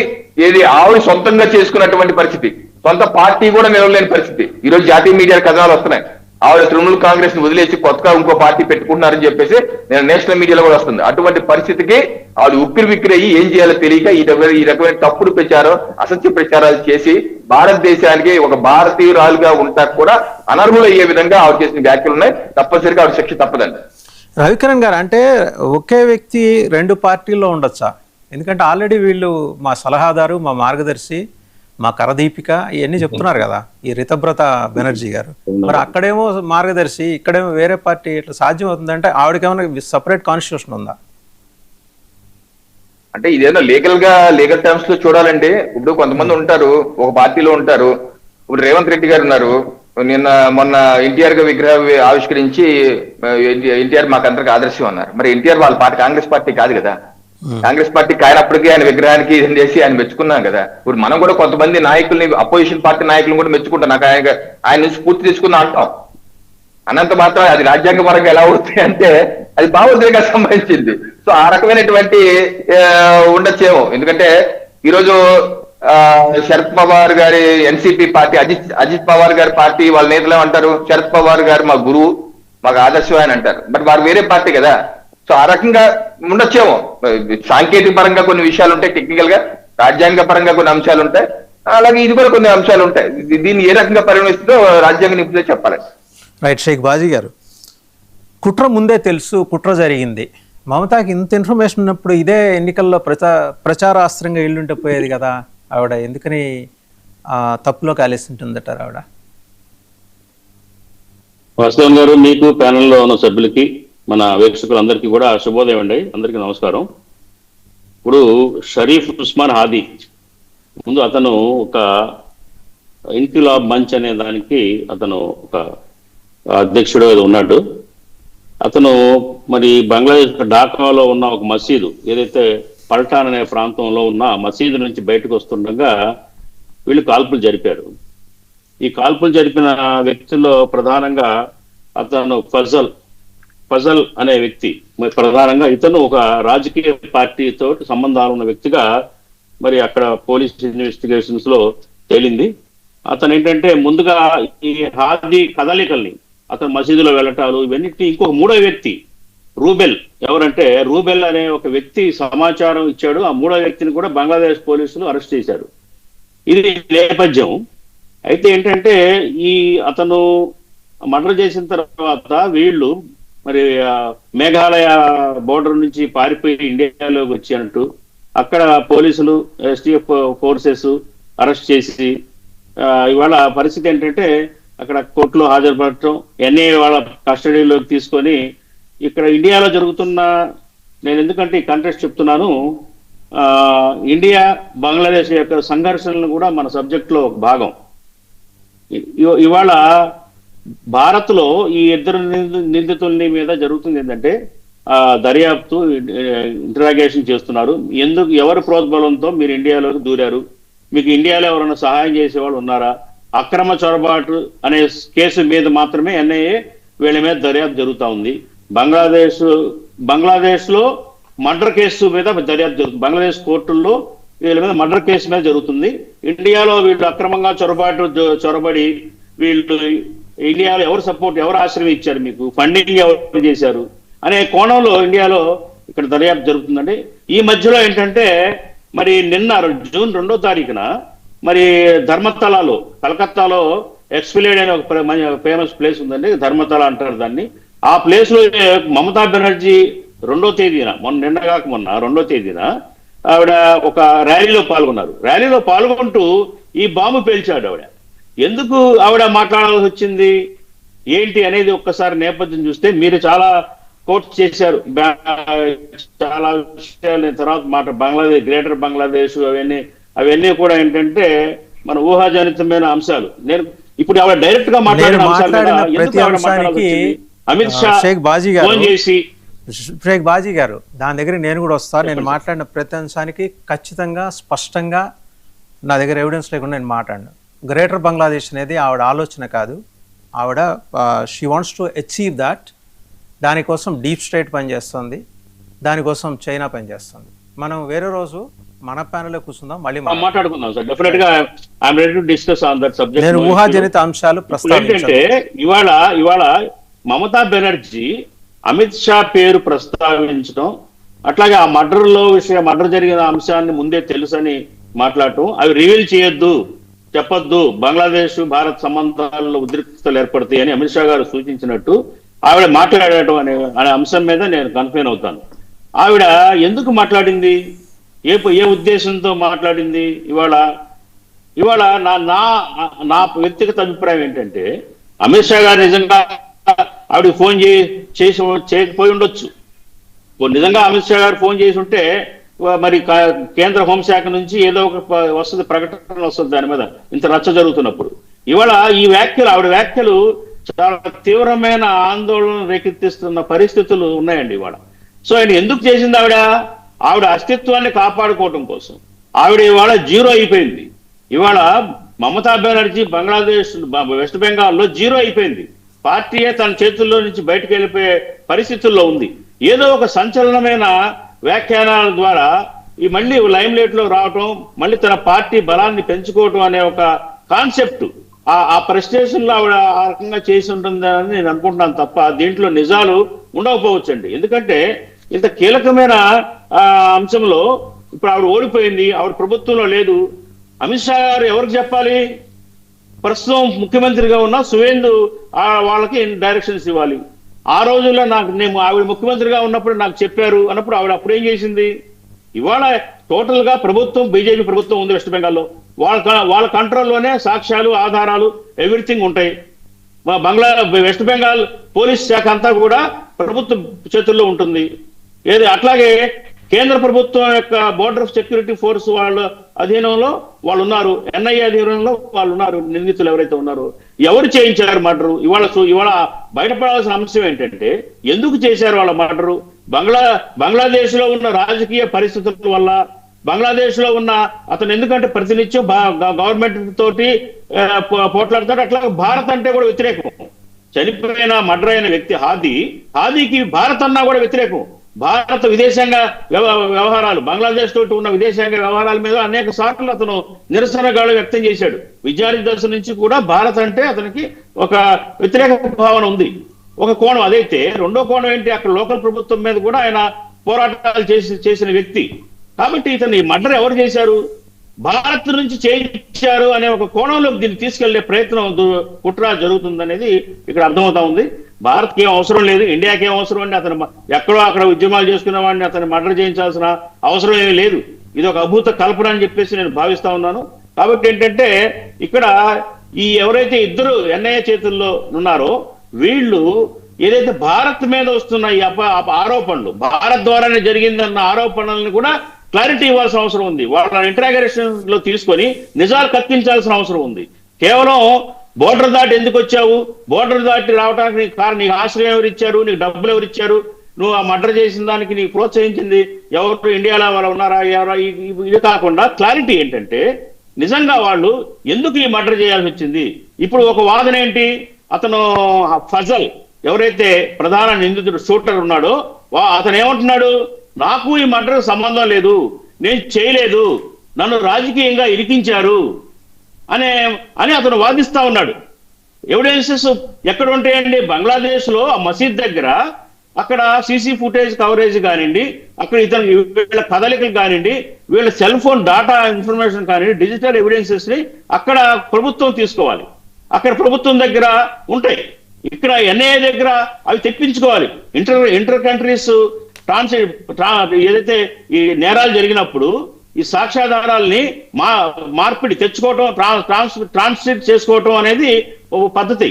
ఏది ఆవిడ సొంతంగా చేసుకున్నటువంటి పరిస్థితి, సొంత పార్టీ కూడా నిలవలేని పరిస్థితి. ఈ రోజు జాతీయ మీడియా కథనాలు వస్తున్నాయి. ఆవిడ తృణమూల్ కాంగ్రెస్ ని వదిలేసి కొత్తగా ఇంకో పార్టీ పెట్టుకుంటున్నారని చెప్పేసి నేను నేషనల్ మీడియాలో కూడా వస్తుంది. అటువంటి పరిస్థితికి ఆవిడ ఉక్కిరి బిక్కిరి అయ్యి ఏం చేయాలో తెలియక ఈ రకమైన తప్పుడు ప్రచారం, అసత్య ప్రచారాలు చేసి భారతదేశానికి ఒక భారతీయురాలుగా ఉంటా కూడా అనర్హులు అయ్యే విధంగా ఆవిడ చేసిన వ్యాఖ్యలు ఉన్నాయి. తప్పనిసరిగా ఆవిడ శిక్ష తప్పదండి. రవికిరణ్ గారు, అంటే ఒకే వ్యక్తి రెండు పార్టీల్లో ఉండొచ్చా? ఎందుకంటే ఆల్రెడీ వీళ్ళు మా సలహాదారు, మా మార్గదర్శి, మా కరదీపిక ఇవన్నీ చెప్తున్నారు కదా ఈ రితబ్రత బెనర్జీ గారు. మరి అక్కడేమో మార్గదర్శి, ఇక్కడేమో వేరే పార్టీ, ఇట్లా సాధ్యం అవుతుందంటే ఆవిడకేమైనా సపరేట్ కాన్స్టిట్యూషన్ ఉందా? అంటే ఇదేదో లీగల్ టర్మ్స్ లో చూడాలంటే ఇప్పుడు కొంతమంది ఉంటారు, ఒక పార్టీలో ఉంటారు. ఇప్పుడు రేవంత్ రెడ్డి గారు ఉన్నారు, మొన్న ఎన్టీఆర్ గా విగ్రహం ఆవిష్కరించి ఎన్టీఆర్ మాకు అందరికి ఆదర్శం అన్నారు. మరి ఎన్టీఆర్ వాళ్ళ పార్టీ కాంగ్రెస్ పార్టీ కాదు కదా. కాంగ్రెస్ పార్టీ కాయనప్పటికీ ఆయన విగ్రహానికి ఇది చేసి ఆయన మెచ్చుకున్నాం కదా. ఇప్పుడు మనం కూడా కొంతమంది నాయకుల్ని, అపోజిషన్ పార్టీ నాయకులను కూడా మెచ్చుకుంటాం. నాకు ఆయన నుంచి స్ఫూర్తి తీసుకున్నా అంటాం. అనంత మాత్రం అది రాజ్యాంగ పరంగా ఎలా అవుతుంది అంటే అది భావోద్వేగానికి సంబంధించింది. సో ఆ రకమైనటువంటి ఉండొచ్చేమో. ఎందుకంటే ఈరోజు శరద్ పవార్ గారి ఎన్సీపీ పార్టీ, అజిత్ పవార్ గారి పార్టీ వాళ్ళ నేతలు ఏమంటారు, శరద్ పవార్ గారు మా గురువు, మాకు ఆదర్శం అని అంటారు. బట్ వారు వేరే పార్టీ కదా. సో ఆ రకంగా ఉండొచ్చేమో. సాంకేతిక పరంగా కొన్ని విషయాలు ఉంటాయి, టెక్నికల్ గా రాజ్యాంగ పరంగా కొన్ని అంశాలు ఉంటాయి, అలాగే ఇది కూడా కొన్ని అంశాలు ఉంటాయి. దీన్ని ఏ రకంగా పరిగణిస్తుందో రాజ్యాంగ నిపుణులే చెప్పాలి. రైట్. షేక్ బాజీ గారు, కుట్ర ముందే తెలుసు, కుట్ర జరిగింది. మమతాకి ఇంత ఇన్ఫర్మేషన్ ఉన్నప్పుడు ఇదే ఎన్నికల్లో ప్రచారాస్త్రంగా ఇల్లుంటే పోయేది కదా. ఆవిడ ఎందుకని తప్పులో కాలేస్తుంటుందటారు ఆవిడ? వాసుదేవన్ గారు, మీకు ప్యానెల్లో ఉన్న సభ్యులకి, మన వీక్షకులందరికీ కూడా శుభోదయం అండి. అందరికీ నమస్కారం. ఇప్పుడు షరీఫ్ ఉస్మాన్ హాదీ ముందు అతను ఒక ఇన్కిలాబ్ మంచ్ అనే దానికి అతను ఒక అధ్యక్షుడు ఉన్నాడు. అతను మరి బంగ్లాదేశ్ ఢాకాలో ఉన్న ఒక మసీదు, ఏదైతే పల్టాన్ అనే ప్రాంతంలో ఉన్న మసీదు నుంచి బయటకు వస్తుండగా వీళ్ళు కాల్పులు జరిపారు. ఈ కాల్పులు జరిపిన వ్యక్తుల్లో ప్రధానంగా అతను ఫజల్ అనే వ్యక్తి, మరి ప్రధానంగా ఇతను ఒక రాజకీయ పార్టీతో సంబంధాలు ఉన్న వ్యక్తిగా మరి అక్కడ పోలీస్ ఇన్వెస్టిగేషన్స్ లో తేలింది. అతను ఏంటంటే ముందుగా ఈ హాదీ కదలికల్ని, అతను మసీదులో వెళ్ళటాలు, ఇవన్నిటిని ఇంకొక మూడో వ్యక్తి రూబెల్, ఎవరంటే రూబెల్ అనే ఒక వ్యక్తి సమాచారం ఇచ్చాడు. ఆ మూడో వ్యక్తిని కూడా బంగ్లాదేశ్ పోలీసులు అరెస్ట్ చేశారు. ఇది నేపథ్యం. అయితే ఏంటంటే ఈ అతను మర్డర్ చేసిన తర్వాత వీళ్ళు మరి మేఘాలయ బోర్డర్ నుంచి పారిపోయి ఇండియాలోకి వచ్చినట్టు అక్కడ పోలీసులు, ఎస్టీఎఫ్ ఫోర్సెస్ అరెస్ట్ చేసి ఇవాళ పరిస్థితి ఏంటంటే అక్కడ కోర్టులో హాజరుపడటం, ఎన్ఐఏ వాళ్ళ కస్టడీలోకి తీసుకొని ఇక్కడ ఇండియాలో జరుగుతున్న, నేను ఎందుకంటే ఈ కంటెస్ట్ చెప్తున్నాను, ఇండియా బంగ్లాదేశ్ యొక్క సంఘర్షణలు కూడా మన సబ్జెక్ట్లో ఒక భాగం. ఇవాళ భారత్లో ఈ ఇద్దరు నిందితుల్ని మీద జరుగుతుంది ఏంటంటే దర్యాప్తు, ఇంటరాగేషన్ చేస్తున్నారు. ఎవరి ప్రోద్బలంతో మీరు ఇండియాలోకి దూరారు, మీకు ఇండియాలో ఎవరైనా సహాయం చేసేవాళ్ళు ఉన్నారా, అక్రమ చొరబాటు అనే కేసు మీద మాత్రమే ఎన్ఐఏ వీళ్ళ మీద దర్యాప్తు జరుగుతూ ఉంది. బంగ్లాదేశ్ లో మర్డర్ కేసు మీద దర్యాప్తు జరుగుతుంది. బంగ్లాదేశ్ కోర్టుల్లో వీళ్ళ మీద మర్డర్ కేసు మీద జరుగుతుంది. ఇండియాలో వీళ్ళు అక్రమంగా చొరబడి వీళ్ళు ఇండియాలో ఎవరు ఆశ్రయం ఇచ్చారు, మీకు ఫండింగ్ ఎవరు చేశారు అనే కోణంలో ఇండియాలో ఇక్కడ దర్యాప్తు జరుగుతుందండి. ఈ మధ్యలో ఏంటంటే మరి నిన్న జూన్ 2వ తారీఖున మరి ధర్మతలాలో, కలకత్తాలో ఎక్స్ప్లేడ్ అనే ఒక ఫేమస్ ప్లేస్ ఉందండి, ధర్మతల అంటారు దాన్ని. ఆ ప్లేస్ లో మమతా బెనర్జీ 2వ తేదీన, నిన్న కాక మొన్న 2వ తేదీన ఆవిడ ఒక ర్యాలీలో పాల్గొన్నారు. ర్యాలీలో పాల్గొంటూ ఈ బాంబు పేల్చాడు ఆవిడ. ఎందుకు ఆవిడ మాట్లాడాల్సి వచ్చింది ఏంటి అనేది ఒక్కసారి నేపథ్యం చూస్తే, మీరు చాలా కోట్ చేశారు చాలా విషయాలు. తర్వాత బంగ్లాదేశ్, గ్రేటర్ బంగ్లాదేశ్, అవన్నీ కూడా ఏంటంటే మన ఊహాజనితమైన అంశాలు. నేను ఇప్పుడు ఆవిడ డైరెక్ట్ గా మాట్లాడిన అంశాలు అమిత్ షా ఫోన్ చేసి, షేక్ బాజీ గారు దాని దగ్గర నేను కూడా వస్తాను. నేను మాట్లాడిన ప్రతి అంశానికి ఖచ్చితంగా స్పష్టంగా నా దగ్గర ఎవిడెన్స్ లేకుండా నేను మాట్లాడినా. గ్రేటర్ బంగ్లాదేశ్ అనేది ఆవిడ ఆలోచన కాదు. ఆవిడ she wants to achieve that. దానికోసం డీప్ స్టేట్ పనిచేస్తుంది, దానికోసం చైనా పనిచేస్తుంది. మనం వేరే రోజు మన ప్యానెల్లో కూర్చుందాం, మళ్ళీ మాట్లాడుకుందాం సార్. డెఫినెట్ గా I'm ready to discuss on that subject. నేను ఊహాజనిత అంశాలు ఏంటంటే ఇవాళ మమతా బెనర్జీ అమిత్ షా పేరు ప్రస్తావించడం, అట్లాగే ఆ మర్డర్ జరిగిన అంశాన్ని ముందే తెలుసని మాట్లాడటం, అవి రివీల్ చేయొద్దు, చెప్పొద్దు, బంగ్లాదేశ్ భారత్ సంబంధాల్లో ఉద్రిక్తతలు ఏర్పడతాయి అని అమిత్ షా గారు సూచించినట్టు ఆవిడ మాట్లాడటం అనే అంశం మీద నేను కన్ఫ్యూన్ అవుతాను. ఆవిడ ఎందుకు మాట్లాడింది, ఏ ఉద్దేశంతో మాట్లాడింది? ఇవాళ నా వ్యక్తిగత అభిప్రాయం ఏంటంటే, అమిత్ షా గారు నిజంగా ఆవిడ ఫోన్ చేయకపోయి ఉండొచ్చు. నిజంగా అమిత్ షా గారు ఫోన్ చేసి ఉంటే మరి కేంద్ర హోంశాఖ నుంచి ఏదో ఒక వస్తుంది, ప్రకటన వస్తుంది దాని మీద, ఇంత రచ్చ జరుగుతున్నప్పుడు. ఇవాళ ఆవిడ వ్యాఖ్యలు చాలా తీవ్రమైన ఆందోళన రేకెత్తిస్తున్న పరిస్థితులు ఉన్నాయండి ఇవాళ. సో ఆయన ఎందుకు చేసింది? ఆవిడ అస్తిత్వాన్ని కాపాడుకోవటం కోసం. ఆవిడ ఇవాళ జీరో అయిపోయింది. ఇవాళ మమతా బెనర్జీ బంగ్లాదేశ్ వెస్ట్ బెంగాల్లో జీరో అయిపోయింది. పార్టీయే తన చేతుల్లో నుంచి బయటకు వెళ్ళిపోయే పరిస్థితుల్లో ఉంది. ఏదో ఒక సంచలనమైన వ్యాఖ్యానాల ద్వారా మళ్ళీ లైమ్ లైట్ లో రావటం, మళ్ళీ తన పార్టీ బలాన్ని పెంచుకోవటం అనే ఒక కాన్సెప్ట్ ఆ ప్రెస్టేషన్ లో ఆవిడ ఆ రకంగా చేసి ఉంటుందని నేను అనుకుంటున్నాను తప్ప దీంట్లో నిజాలు ఉండకపోవచ్చండి. ఎందుకంటే ఇంత కీలకమైన అంశంలో ఇప్పుడు ఆవిడ ఓడిపోయింది, ఆవిడ ప్రభుత్వంలో లేదు. అమిత్ షా గారు ఎవరికి చెప్పాలి? ప్రస్తుతం ముఖ్యమంత్రిగా ఉన్న సువేందు వాళ్ళకి డైరెక్షన్స్ ఇవ్వాలి. ఆ రోజుల్లో నేను ఆవిడ ముఖ్యమంత్రిగా ఉన్నప్పుడు నాకు చెప్పారు అన్నప్పుడు ఆవిడ అప్పుడు ఏం చేసింది? ఇవాళ టోటల్ గా ప్రభుత్వం, బీజేపీ ప్రభుత్వం ఉంది వెస్ట్ బెంగాల్లో. వాళ్ళ కంట్రోల్లోనే సాక్ష్యాలు, ఆధారాలు, ఎవ్రీథింగ్ ఉంటాయి. వెస్ట్ బెంగాల్ పోలీస్ శాఖ అంతా కూడా ప్రభుత్వ చేతుల్లో ఉంటుంది. అట్లాగే కేంద్ర ప్రభుత్వం యొక్క బోర్డర్ ఆఫ్ సెక్యూరిటీ ఫోర్స్ వాళ్ళ అధీనంలో వాళ్ళు ఉన్నారు, ఎన్ఐఏ అధీనంలో వాళ్ళు ఉన్నారు. నిందితులు ఎవరైతే ఉన్నారో ఎవరు చేయించారు మర్డరు? ఇవాళ బయటపడాల్సిన అంశం ఏంటంటే, ఎందుకు చేశారు వాళ్ళ మర్డరు? బంగ్లాదేశ్ లో ఉన్న రాజకీయ పరిస్థితుల వల్ల, బంగ్లాదేశ్ లో ఉన్న అతను ఎందుకంటే ప్రతినిత్యం గవర్నమెంట్ తోటి పోట్లాడతాడు. అట్లా భారత్ అంటే కూడా వ్యతిరేకం. చనిపోయిన మర్డర్ అయిన వ్యక్తి హాదీకి భారత్ అన్నా కూడా వ్యతిరేకం. భారత విదేశాంగ వ్యవహారాలు, బంగ్లాదేశ్ తోటి ఉన్న విదేశాంగ వ్యవహారాల మీద అనేక సార్లు అతను నిరసనగాలు వ్యక్తం చేశాడు. విద్యార్థి దశ నుంచి కూడా భారత్ అంటే అతనికి ఒక వ్యతిరేక భావన ఉంది. ఒక కోణం అదైతే, రెండో కోణం ఏంటి? అక్కడ లోకల్ ప్రభుత్వం మీద కూడా ఆయన పోరాటాలు చేసిన వ్యక్తి. కాబట్టి ఇతని మర్డర్ ఎవరు చేశారు? భారత్ నుంచి చేయించారు అనే ఒక కోణంలో దీన్ని తీసుకెళ్లే ప్రయత్నం, కుట్ర జరుగుతుందనేది ఇక్కడ అర్థమవుతా ఉంది. భారత్కి ఏం అవసరం లేదు, ఇండియాకి ఏం అవసరం అండి? అతను ఎక్కడో అక్కడ ఉద్యమాలు చేసుకునే వాడిని అతను మర్డర్ చేయించాల్సిన అవసరం ఏమీ లేదు. ఇది ఒక అభూత కల్పన అని చెప్పేసి నేను భావిస్తా ఉన్నాను. కాబట్టి ఏంటంటే ఇక్కడ ఎవరైతే ఇద్దరు ఎన్ఐఏ చేతుల్లో ఉన్నారో వీళ్ళు ఏదైతే భారత్ మీద వస్తున్న ఈ ఆరోపణలు, భారత్ ద్వారానే జరిగిందన్న ఆరోపణలను కూడా క్లారిటీ ఇవ్వాల్సిన అవసరం ఉంది. వాళ్ళ ఇంటరాగేషన్ లో తీసుకొని నిజాలు కత్తించాల్సిన అవసరం ఉంది. కేవలం బోర్డర్ దాటి ఎందుకు వచ్చావు, బోర్డర్ దాటి రావడానికి కారణం, నీకు ఆశ్రయం ఎవరు ఇచ్చారు, నీకు డబ్బులు ఎవరు ఇచ్చారు, నువ్వు ఆ మర్డర్ చేసిన దానికి నీకు ప్రోత్సహించింది ఎవరు, ఇండియాలో వాళ్ళు ఉన్నారా, ఇది కాకుండా క్లారిటీ ఏంటంటే నిజంగా వాళ్ళు ఎందుకు ఈ మర్డర్ చేయాల్సి వచ్చింది. ఇప్పుడు ఒక వాదన ఏంటి? అతను ఫజల్ ఎవరైతే ప్రధాన నిందితుడు షూటర్ ఉన్నాడో అతను ఏమంటున్నాడు? నాకు ఈ మర్డర్ సంబంధం లేదు, నేను చేయలేదు, నన్ను రాజకీయంగా ఇరికించారు అని అతను వాదిస్తా ఉన్నాడు. ఎవిడెన్సెస్ ఎక్కడ ఉంటాయండి? బంగ్లాదేశ్ లో ఆ మసీద్ దగ్గర అక్కడ సీసీ ఫుటేజ్ కవరేజ్ కానివ్వండి, అక్కడ వీళ్ళ కదలికలు కానివ్వండి, వీళ్ళ సెల్ ఫోన్ డాటా ఇన్ఫర్మేషన్ కానివ్వండి, డిజిటల్ ఎవిడెన్సెస్ ని అక్కడ ప్రభుత్వం తీసుకోవాలి. అక్కడ ప్రభుత్వం దగ్గర ఉంటాయి. ఇక్కడ ఎన్ఐఏ దగ్గర అవి తెప్పించుకోవాలి. ఇంటర్ కంట్రీస్ ఏదైతే ఈ నేరాలు జరిగినప్పుడు ఈ సాక్ష్యాధారాలని మార్పిడి తెచ్చుకోవటం, ట్రాన్స్లేట్ చేసుకోవటం అనేది ఒక పద్ధతి.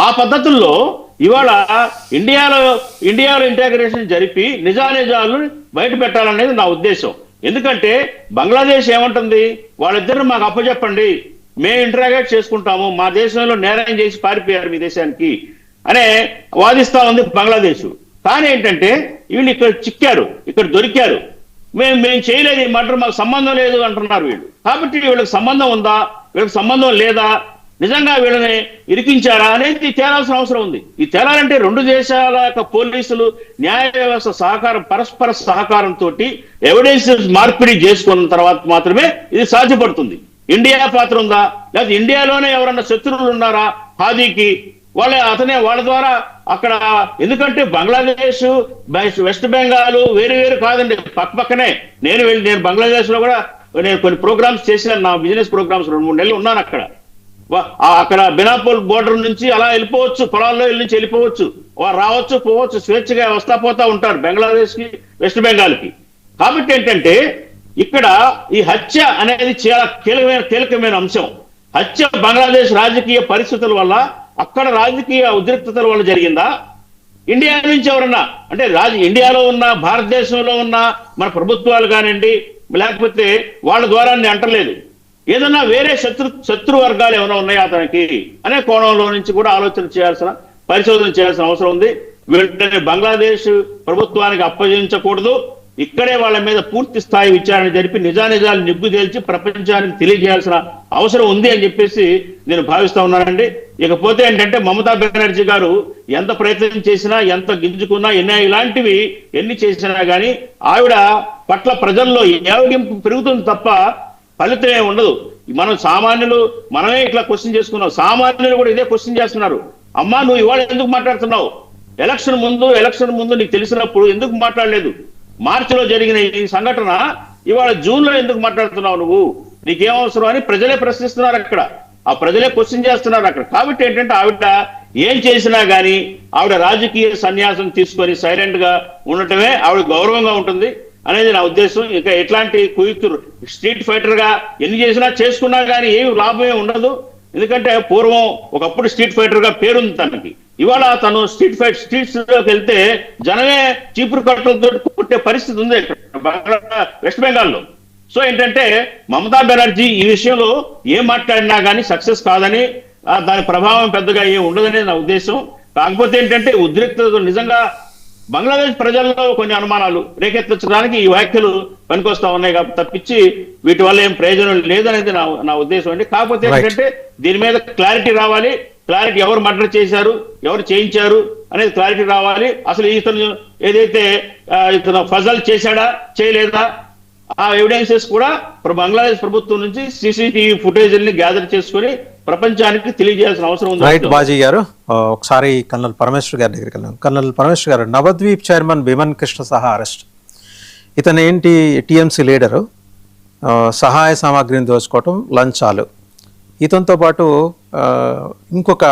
ఆ పద్ధతుల్లో ఇవాళ ఇండియాలో ఇంటెగ్రేషన్ జరిపి నిజాలు బయట పెట్టాలనేది నా ఉద్దేశం. ఎందుకంటే బంగ్లాదేశ్ ఏమంటుంది? వాళ్ళిద్దరు మాకు అప్పచెప్పండి, మేము ఇంటరాగేట్ చేసుకుంటాము, మా దేశంలో నేరం చేసి పారిపోయారు మీ దేశానికి అనే వాదిస్తా ఉంది బంగ్లాదేశ్. కానీ ఏంటంటే వీళ్ళు ఇక్కడ చిక్కారు, ఇక్కడ దొరికారు, మేము చేయలేదు, ఈ మర్డర్ మాకు సంబంధం లేదు అంటున్నారు వీళ్ళు. కాబట్టి వీళ్ళకి సంబంధం ఉందా, వీళ్ళకి సంబంధం లేదా? నిజంగా వీళ్ళని ఇరికించారా అనేది తేలాల్సిన అవసరం ఉంది. ఈ తేలాలంటే రెండు దేశాల యొక్క పోలీసులు న్యాయ వ్యవస్థ సహకారం, పరస్పర సహకారంతో ఎవిడెన్స్ మార్పిడి చేసుకున్న తర్వాత మాత్రమే ఇది సాధ్యపడుతుంది. ఇండియా పాత్ర ఉందా, లేకపోతే ఇండియాలోనే ఎవరన్నా శత్రువులు ఉన్నారా హాదీకి, వాళ్ళ ద్వారా అక్కడ, ఎందుకంటే బంగ్లాదేశ్, వెస్ట్ బెంగాల్ వేరు వేరు కాదండి, పక్కనే. నేను బంగ్లాదేశ్ లో కూడా నేను కొన్ని ప్రోగ్రామ్స్ చేసిన, నా బిజినెస్ ప్రోగ్రామ్స్ 2-3 నెలలు ఉన్నాను అక్కడ. అక్కడ బెనాపోల్ బోర్డర్ నుంచి అలా వెళ్ళిపోవచ్చు, పొలాల్లో నుంచి వెళ్ళిపోవచ్చు, వారు రావచ్చు పోవచ్చు, స్వేచ్ఛగా వస్తా పోతా ఉంటారు బంగ్లాదేశ్ కి, వెస్ట్ బెంగాల్ కి. కాబట్టి ఏంటంటే ఇక్కడ ఈ హత్య అనేది చాలా కీలకమైన అంశం. హత్య బంగ్లాదేశ్ రాజకీయ పరిస్థితుల వల్ల, అక్కడ రాజకీయ ఉద్రిక్తతల వల్ల జరిగిందా, ఇండియా నుంచి ఎవరన్నా, అంటే ఇండియాలో ఉన్న, భారతదేశంలో ఉన్న మన ప్రభుత్వాలు కానివ్వండి, లేకపోతే వాళ్ళ ద్వారా అంటలేదు, ఏదన్నా వేరే శత్రు వర్గాలు ఏమైనా ఉన్నాయా అతనికి అనే కోణంలో నుంచి కూడా పరిశోధన చేయాల్సిన అవసరం ఉంది. వీళ్ళని బంగ్లాదేశ్ ప్రభుత్వానికి అప్పగించకూడదు, ఇక్కడే వాళ్ళ మీద పూర్తి స్థాయి విచారణ జరిపి నిజానిజాలు నిగ్గు తేల్చి ప్రపంచానికి తెలియజేయాల్సిన అవసరం ఉంది అని చెప్పేసి నేను భావిస్తా ఉన్నానండి. ఇకపోతే ఏంటంటే మమతా బెనర్జీ గారు ఎంత ప్రయత్నం చేసినా, ఎంత గింజుకున్నా, ఎన్ని చేసినా కానీ ఆవిడ పట్ల ప్రజల్లో ఏవగింపు పెరుగుతుంది తప్ప ఫలితమే ఉండదు. మనం సామాన్యులు, మనమే ఇట్లా క్వశ్చన్ చేసుకున్నాం, సామాన్యులు కూడా ఇదే క్వశ్చన్ చేస్తున్నారు. అమ్మా, నువ్వు ఇవాళ ఎందుకు మాట్లాడుతున్నావు? ఎలక్షన్ ముందు నీకు తెలిసినప్పుడు ఎందుకు మాట్లాడలేదు? మార్చిలో జరిగిన ఈ సంఘటన ఇవాళ జూన్ లో ఎందుకు మాట్లాడుతున్నావు నువ్వు? నీకేం అవసరం అని ప్రజలే ప్రశ్నిస్తున్నారు అక్కడ, ఆ ప్రజలే క్వశ్చన్ చేస్తున్నారు అక్కడ. కాబట్టి ఏంటంటే ఆవిడ ఏం చేసినా గానీ ఆవిడ రాజకీయ సన్యాసం తీసుకొని సైలెంట్ గా ఉండటమే ఆవిడ గౌరవంగా ఉంటుంది అనేది నా ఉద్దేశం. ఇక ఎట్లాంటి కుయుక్తులు, స్ట్రీట్ ఫైటర్ గా ఎన్ని చేసినా చేసుకున్నా కానీ ఏమి లాభమే ఉండదు. ఎందుకంటే పూర్వం ఒకప్పుడు స్ట్రీట్ ఫైటర్ గా పేరుంది తనకి, ఇవాళ తను స్ట్రీట్స్ లోకి వెళ్తే జనమే చీపురు కట్టలతో కుట్టే పరిస్థితి ఉంది వెస్ట్ బెంగాల్లో. సో ఏంటంటే మమతా బెనర్జీ ఈ విషయంలో ఏం మాట్లాడినా కానీ సక్సెస్ కాదని, దాని ప్రభావం పెద్దగా ఏం ఉండదనేది నా ఉద్దేశం. కాకపోతే ఏంటంటే ఉద్రిక్తత నిజంగా బంగ్లాదేశ్ ప్రజల్లో కొన్ని అనుమానాలు రేకెత్తించడానికి ఈ వ్యాఖ్యలు పనికొస్తా ఉన్నాయి కాబట్టి తప్పించి వీటి వల్ల ఏం ప్రయోజనం లేదనేది నా ఉద్దేశం అండి. కాకపోతే ఏంటంటే దీని మీద క్లారిటీ రావాలి, క్లారిటీ ఎవరు మర్డర్ చేశారు, ఎవరు చేయించారు అనేది క్లారిటీ రావాలి. అసలు ఇతను ఏదైతే ఇతను ఫజల్ చేశాడా చేయలేదా ఆ ఎవిడెన్సెస్ కూడా బంగ్లాదేశ్ ప్రభుత్వం నుంచి సీసీటీవీ ఫుటేజ్ని గ్యాదర్ చేసుకుని ప్రపంచానికి తెలియజేయాల్సిన అవసరం ఉంది. రైట్ బాజీ గారు, ఒకసారి కర్నల్ పరమేశ్వర్ గారి దగ్గరికి వెళ్ళాం. కర్నల్ పరమేశ్వర్ గారు, నవద్వీప్ చైర్మన్ బిమన్ కృష్ణ సహా అరెస్ట్. ఇతను ఏంటి, టీఎంసీ లీడరు, సహాయ సామాగ్రిని దోచుకోవటం, లంచాలు. ఇతనితో పాటు ఇంకొక